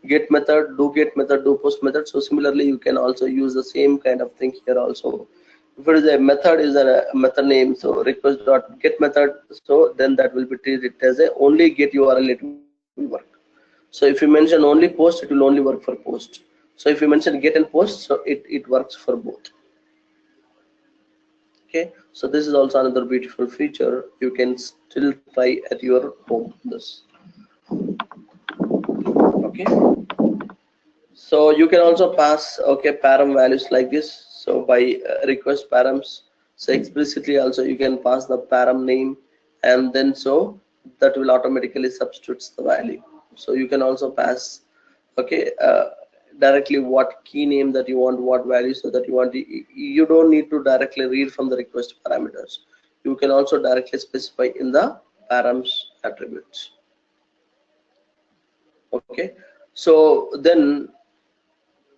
get method, do get method, do post method. So similarly you can also use the same kind of thing here also. If it is a method, is a method name, so request dot get method, so then that will be treated as a only get URL, it will work. So if you mention only post, it will only work for post. So if you mention get and post, so it works for both. Okay, so this is also another beautiful feature. You can still try at your home this. Okay, so you can also pass, okay, param values like this. So by request params, so explicitly also you can pass the param name, and then so that will automatically substitutes the value. So you can also pass, okay, directly what key name that you want, what value so that you want. You don't need to directly read from the request parameters. You can also directly specify in the params attributes. Okay, so then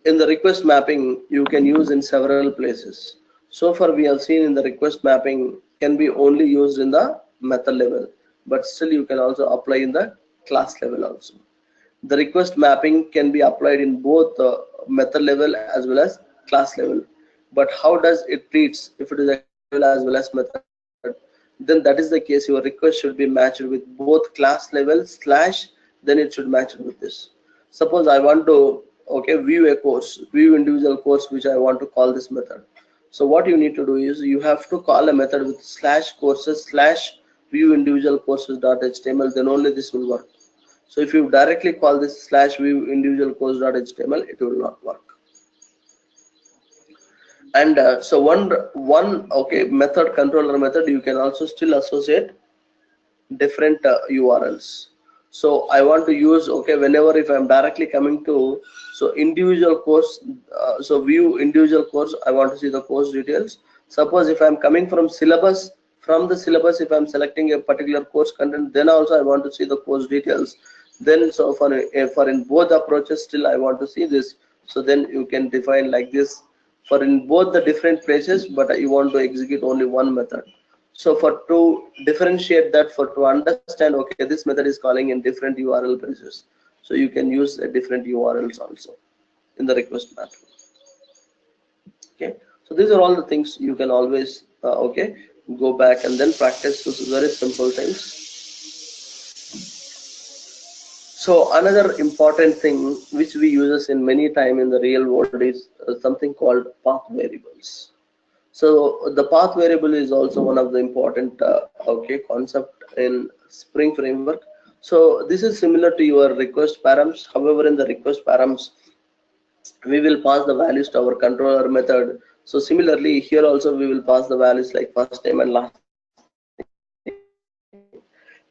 in the request mapping you can use in several places. So far we have seen in the request mapping can be only used in the method level, but still you can also apply in the class level also. The request mapping can be applied in both the method level as well as class level. But how does it treats if it is a level as well as method? Then that is the case. Your request should be matched with both class level slash. Then it should match with this. Suppose I want to, okay, view a course, view individual course which I want to call this method. So what you need to do is you have to call a method with slash courses slash view individual courses.html. Then only this will work. So if you directly call this slash view individual course.html, it will not work. And so one okay method, controller method, you can also still associate different URLs. So I want to use, okay, whenever if I'm directly coming to, so individual course, so view individual course, I want to see the course details. Suppose if I'm coming from syllabus, from the syllabus if I'm selecting a particular course content, then also I want to see the course details. Then so for in both approaches still I want to see this. So then you can define like this for in both the different places, but you want to execute only one method. So for to differentiate that, for to understand, okay, this method is calling in different URL places. So you can use different URLs also in the request map. Okay, so these are all the things you can always okay, go back and then practice. This is very simple things. So another important thing which we use in many time in the real world is something called path variables. So the path variable is also one of the important okay concept in Spring framework. So this is similar to your request params. However, in the request params, we will pass the values to our controller method. So similarly, here also we will pass the values like first name and last name.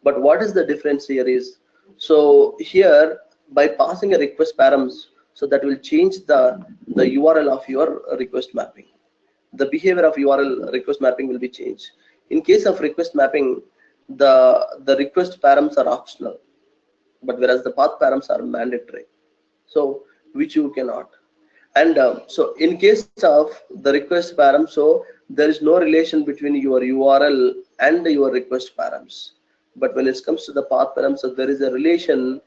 But what is the difference here is, so here by passing a request params, so that will change the URL of your request mapping. The behavior of URL request mapping will be changed. In case of request mapping, the request params are optional, but whereas the path params are mandatory. So which you cannot. And so in case of the request param, so there is no relation between your URL and your request params. But when it comes to the path params, so there is a relation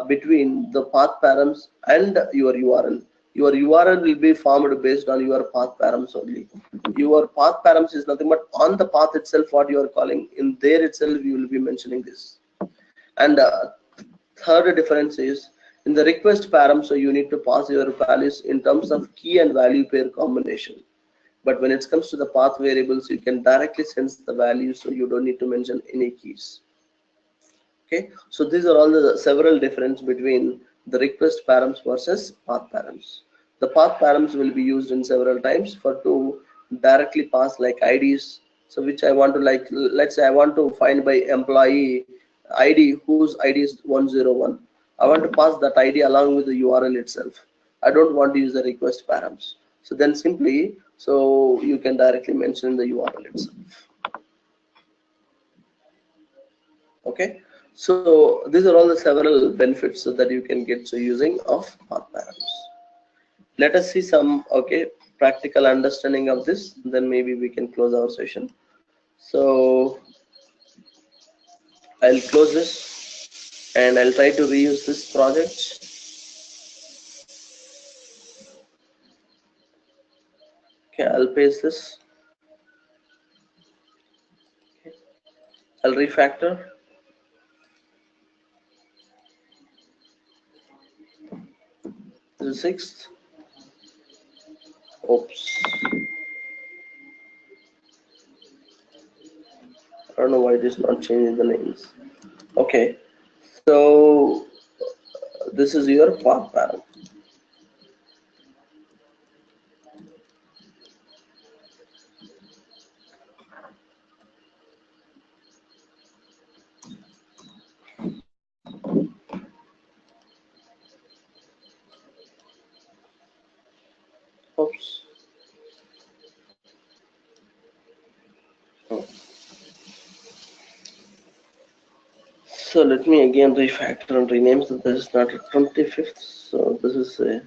between the path params and your URL. your URL will be formed based on your path params only. Your path params is nothing but on the path itself what you are calling. In there itself you will be mentioning this. And third difference is in the request param, so you need to pass your values in terms of key and value pair combination. But when it comes to the path variables, you can directly sense the values, so you don't need to mention any keys. Okay, so these are all the several difference between the request params versus path params. The path params will be used in several times for to directly pass like IDs. So which I want to, like, let's say I want to find by employee ID whose ID is 101. I want to pass that ID along with the URL itself. I don't want to use the request params. So then simply, so you can directly mention the URL itself. Okay, so these are all the several benefits that you can get so using of path params. Let us see some practical understanding of this, then maybe we can close our session. So I'll close this and I'll try to reuse this project. Okay, I'll paste this. Okay. I'll refactor. The sixth. Oops. I don't know why it is not changing the names. Okay, so this is your path param. Oops. Oh. So let me again refactor and rename. So this is not a 25th. So this is a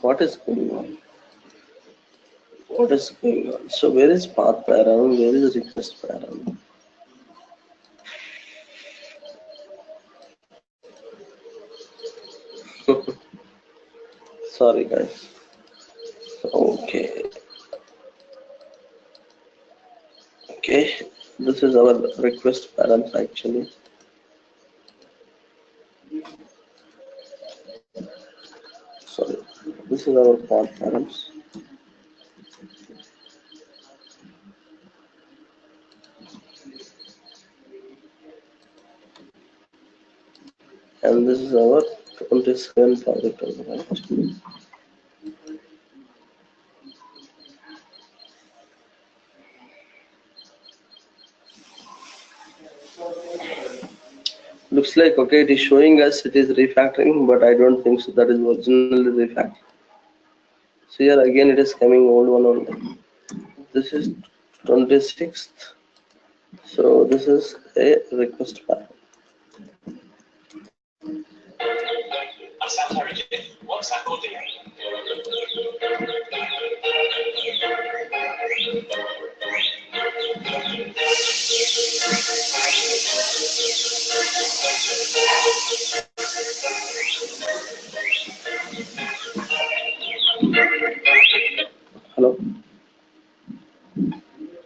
what is going on? What is going on? So where is path param? Where is request param? Sorry guys. Okay. Okay. This is our request params actually. Sorry. This is our path params. And this is our 27 project, right? Looks like okay, it is showing us it is refactoring, but I don't think so that is originally refactored. So here again it is coming old one only. This is 26th. So this is a request param. Hello.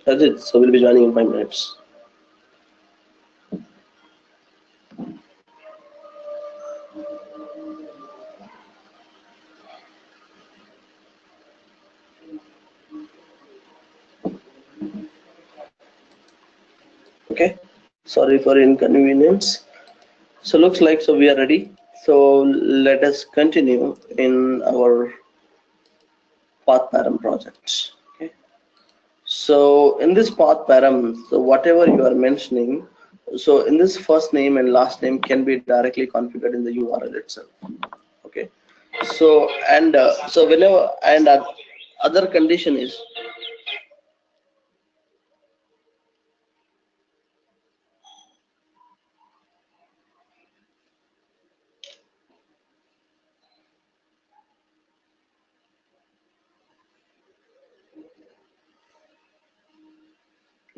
That's it. So we'll be joining in 5 minutes. Okay. Sorry for inconvenience. So looks like so we are ready. So let us continue in our path param project. Okay. So in this path param, so whatever you are mentioning, so in this first name and last name can be directly configured in the URL itself. Okay. So and so whenever and other condition is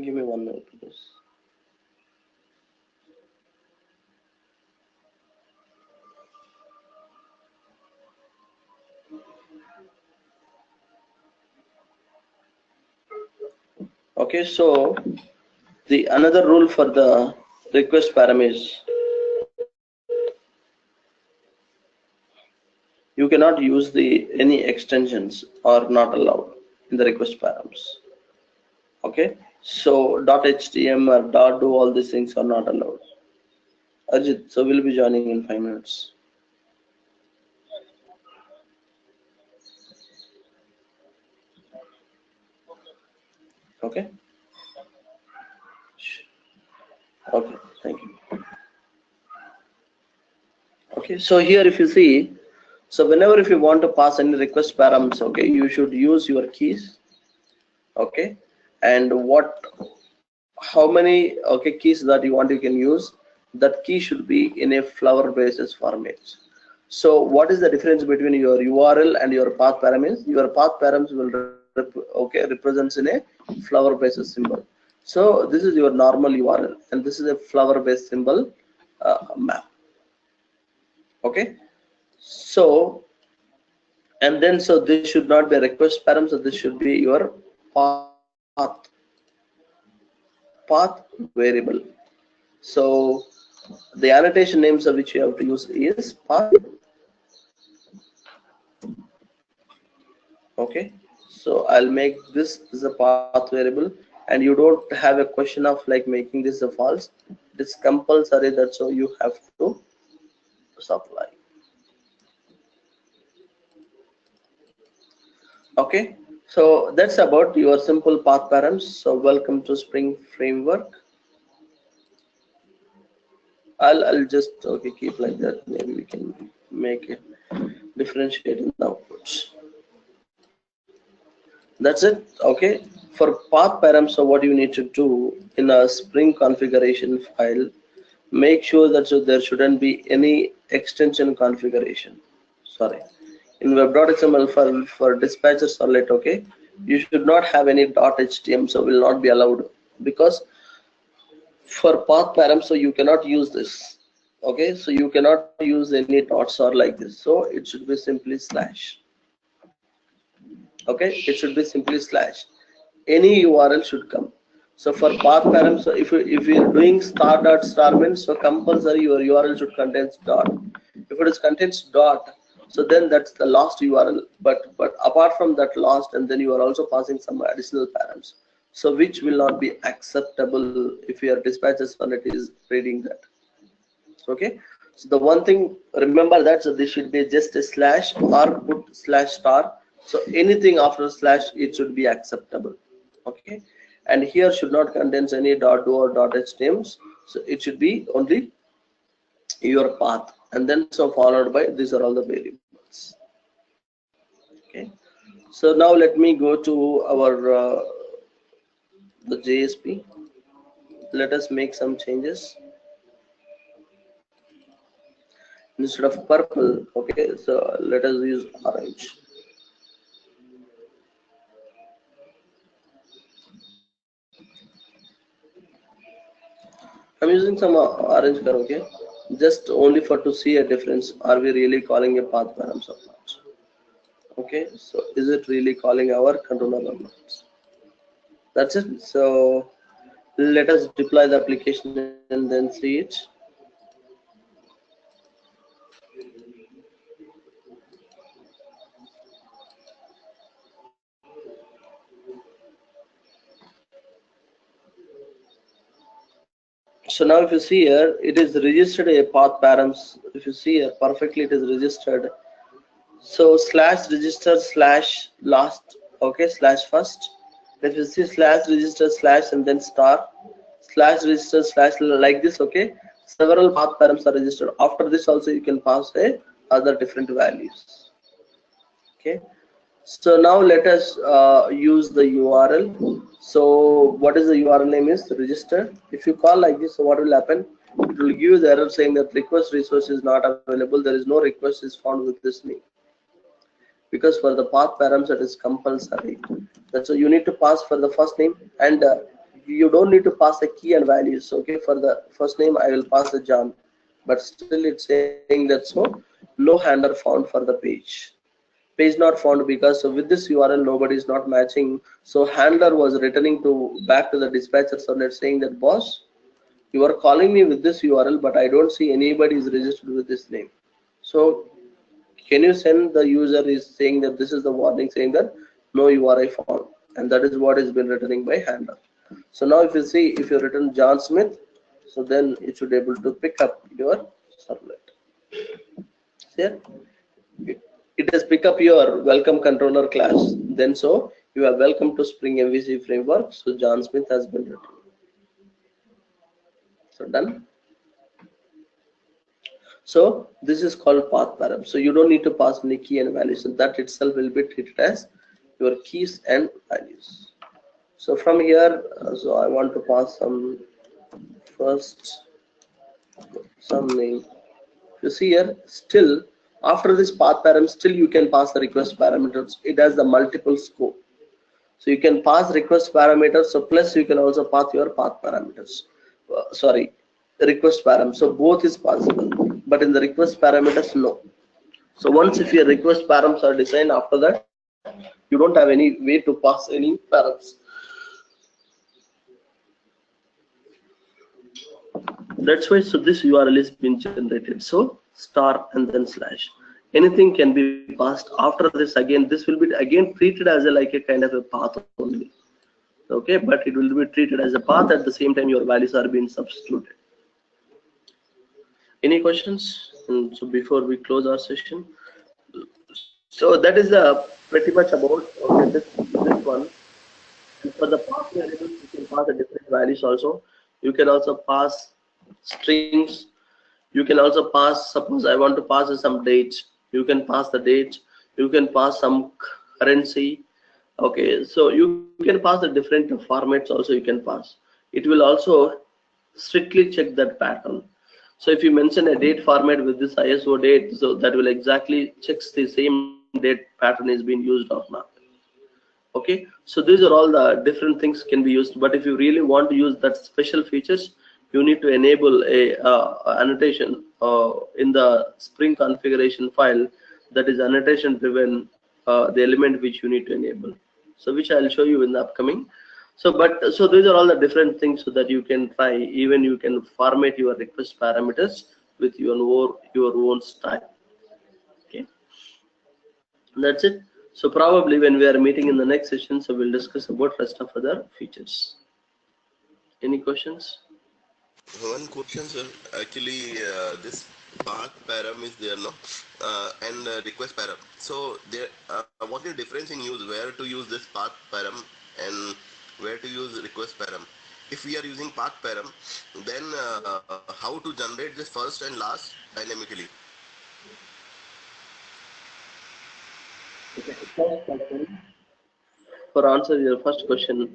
Give me 1 minute, please. Okay, so the another rule for the request param is you cannot use the any extensions are not allowed in the request params. Okay, so .htm or .do, all these things are not allowed. Ajit, so we'll be joining in 5 minutes. Okay. Okay, thank you. Okay, so here if you see, so whenever if you want to pass any request params, okay, you should use your keys. Okay, and how many keys that you want, you can use that key should be in a flower basis format. So what is the difference between your URL and your path parameters? Your path params will represents in a flower basis symbol. So this is your normal URL and this is a flower based symbol map. Okay, so and then so this should not be a request param, so this should be your path variable. So the annotation names of which you have to use is path. Okay, so I'll make this as a path variable, and you don't have a question of like making this a false. It's compulsory that so you have to supply. Okay, so that's about your simple path params. So welcome to Spring Framework. I'll just keep like that. Maybe we can make it differentiate in the outputs. That's it. Okay, for path params, so what you need to do in a Spring configuration file, make sure that so there shouldn't be any extension configuration. Sorry, in web.xml for dispatcher solid, okay, you should not have any .htm, so will not be allowed, because for path param, so you cannot use this. Okay, so you cannot use any dots or like this, so it should be simply slash. Okay, it should be simply slash. Any URL should come. So for path param, so if you're doing star dot star means, so compulsory your URL should contain dot. If it is contains dot, so then that's the last URL. But apart from that last, and then you are also passing some additional params, so which will not be acceptable if your dispatcher sonnet is reading that. Okay, so the one thing remember that, so this should be just a slash or put slash star. So anything after slash, it should be acceptable. Okay, and here should not contain any .do or .htms, so it should be only your path, and then so followed by these are all the variables. Okay, so now let me go to our the JSP. Let us make some changes. Instead of purple, okay, so let us use orange. I'm using some orange color, okay, just only for to see a difference. Are we really calling a path params or not? Okay, so is it really calling our controller or not? That's it. So let us deploy the application and then see it. So now if you see here, it is registered a path params. If you see here, perfectly it is registered. So slash register slash last, okay, slash first. If you see slash register slash and then star slash register slash like this, okay, several path params are registered. After this also you can pass a other different values. Okay, so now let us use the URL. So what is the URL name is register. If you call like this, so what will happen? It will give you the error saying that request resource is not available. There is no request is found with this name. Because for the path params it is compulsory. That's why you need to pass for the first name, and you don't need to pass the key and values. Okay, for the first name I will pass the John, but still it's saying that so no handler found for the page not found, because so with this URL nobody is not matching. So handler was returning to back to the dispatcher subnet saying that, boss, you are calling me with this URL, but I don't see anybody is registered with this name. So can you send the user is saying that this is the warning saying that no URI found, and that is what has been returning by handler. So now if you see, if you return John Smith, so then it should able to pick up your servlet. Here it has pick up your welcome controller class. Then so you are welcome to Spring MVC framework. So John Smith has been written. So done. So this is called path param. So you don't need to pass any key and values. So that itself will be treated as your keys and values. So from here, so I want to pass some first some name. You see here, still after this path param, still you can pass the request parameters. It has the multiple scope. So you can pass request parameters. So plus you can also pass your path parameters. Sorry, request param. So both is possible, but in the request parameters, no. So once if your request params are designed, after that you don't have any way to pass any params. That's why so this URL is being generated. So star and then slash. Anything can be passed after this. Again, this will be again treated as a like a kind of a path only. Okay, but it will be treated as a path. At the same time, your values are being substituted. Any questions? And so before we close our session, so that is pretty much about okay this one. And for the path variables, you can pass the different values also. You can also pass strings. You can also pass, suppose I want to pass some dates. You can pass the dates. You can pass some currency. Okay, so you can pass the different formats also. You can pass. It will also strictly check that pattern. So if you mention a date format with this ISO date, so that will exactly checks the same date pattern is being used or not. Okay, so these are all the different things can be used, but if you really want to use that special features, you need to enable a annotation in the Spring configuration file, that is annotation driven, the element which you need to enable, so which I'll show you in the upcoming. So so these are all the different things so that you can try. Even you can format your request parameters with your own style. Okay, that's it. So probably when we are meeting in the next session, so we'll discuss about rest of other features. Any questions? One question, sir. Actually, this path param is there, no, and request param. So there, what is the difference in use? Where to use this path param and where to use request param? If we are using path param, then how to generate this first and last dynamically? For answer your first question,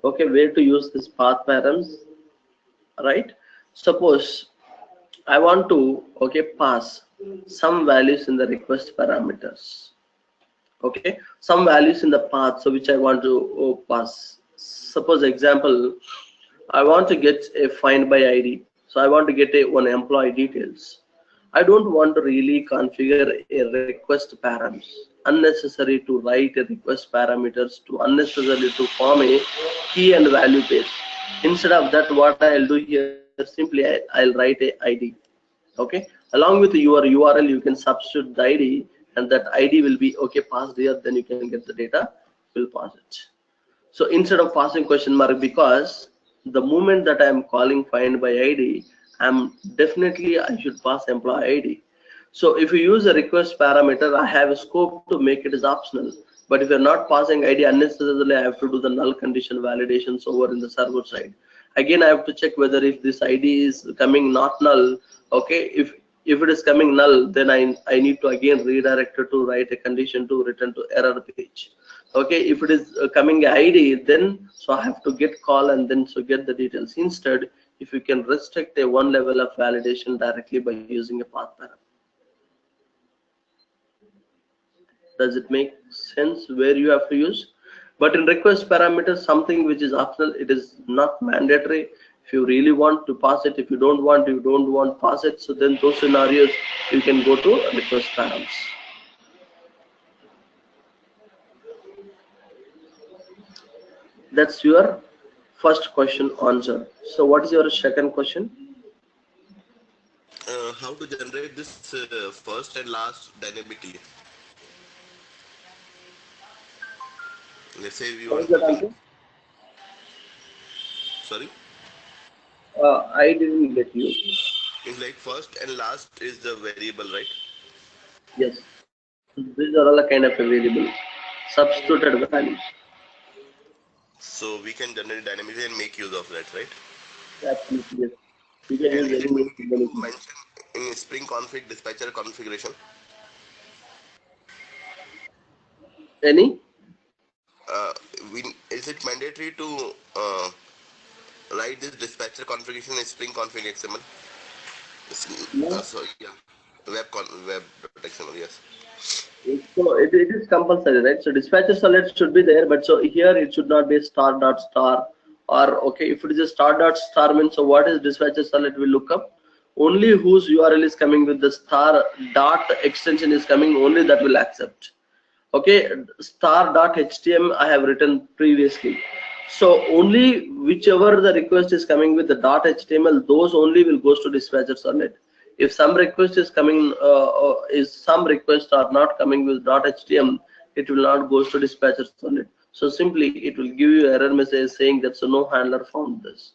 okay, where to use this path params, right? Suppose I want to okay pass some values in the request parameters. Okay, some values in the path, so which I want to pass. Suppose example, I want to get a find by ID, so I want to get a one employee details. I don't want to really configure a request params, unnecessary to write a request parameters, to unnecessarily to form a key and value base. Instead of that, what I'll do here, simply I'll write a ID. Okay, along with your URL you can substitute the ID, and that ID will be okay passed here, then you can get the data, will pass it. So instead of passing question mark, because the moment that I am calling find by ID, I'm definitely I should pass employee ID. So if you use a request parameter, I have a scope to make it as optional. But if you're not passing ID unnecessarily, I have to do the null condition validations over in the server side. Again, I have to check whether if this ID is coming not null. Okay, if it is coming null, then I need to again redirect it to write a condition to return to error page. Okay, if it is coming ID, then so I have to get call and then so get the details. Instead, if you can restrict a one level of validation directly by using a path param. Does it make sense where you have to use? But in request parameters, something which is optional, it is not mandatory. If you really want to pass it, if you don't want, pass it. So then those scenarios you can go to request params. That's your first question answer. So what is your second question? How to generate this first and last dynamically? Let's say we What is want to that link. answer? Sorry, I didn't get you. it's like first and last is the variable, right? Yes. These are all a kind of a variable, substituted values. So we can generate dynamically and make use of that, right? Absolutely, yes. You can And use is any it means needed to to anything. mention in Spring config dispatcher configuration? Any? Uh, is it mandatory to write this dispatcher configuration in Spring config XML? No. So yeah, web.xml, yes. So it is compulsory, right? So dispatcher select should be there, but so here it should not be star dot star, or okay, if it is a star dot star means, so what is dispatcher select will look up? Only whose URL is coming with the star dot extension is coming, only that will accept. Okay, star.htm I have written previously. So only whichever the request is coming with the .html, those only will goes to dispatcher subnet. If some request is coming, is some requests are not coming with .html, it will not goes to dispatcher subnet. So simply it will give you error message saying that so no handler found this.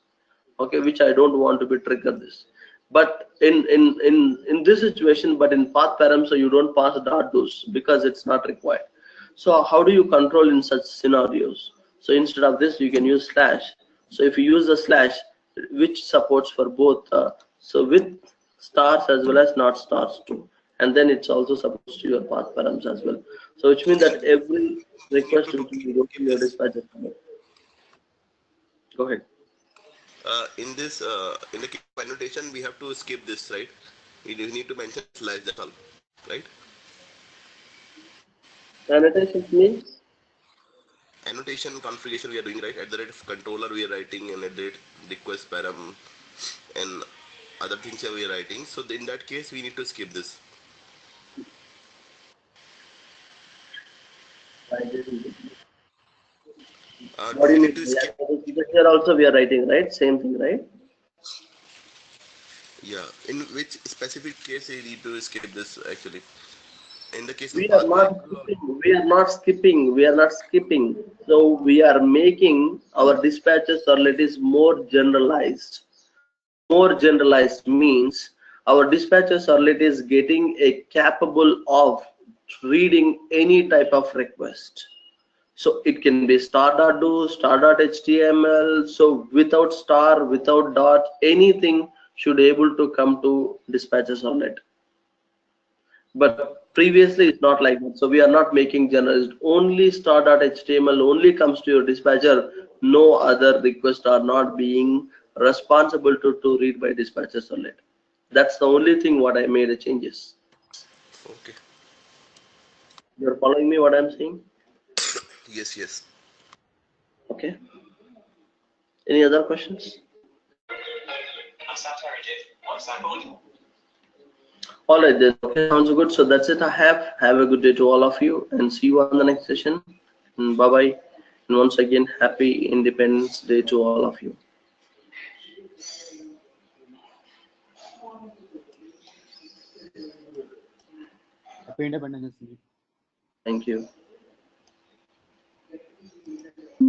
Okay, which I don't want to be trigger this. But in this situation, but in path param, so you don't pass dot those because it's not required. So how do you control in such scenarios? So instead of this, you can use slash. So if you use the slash, which supports for both, so with stars as well as not stars too, and then it's also supposed to your path params as well. So which So means that every we need to request will go to skip your this. dispatcher. Go ahead. In the keep annotation, we have to skip this, right? We need to mention slash, that's all, right? Annotations means. Annotation configuration we are doing, right? At the rate of controller we are writing, and at the rate request param and other things we are writing. So in that case, we need to skip this. I didn't get you. Do What do we you need mean? to Yeah, skip? here also we are writing, right? Same thing, right? Yeah. In which specific case we need to skip this actually? In the case We of are path not variable or skipping. We are not skipping. We are not skipping. So we are making our dispatcher servlet is more generalized. More generalized means our dispatcher servlet is getting a capable of reading any type of request. So it can be star.do, star.html. So without star, without dot, anything should able to come to dispatcher servlet. But previously it's not like that. So we are not making generalized. Only star.html only comes to your dispatcher. No other requests are not being responsible to read by dispatcher servlet. That's the only thing what I made a changes. okay? You're following me what I'm saying? Yes, yes. Okay. Any other questions? All right then. Okay, sounds good. So that's it I have. Have a good day to all of you and see you on the next session. And bye bye. And once again, happy Independence Day to all of you. Happy Independence Day. Thank you.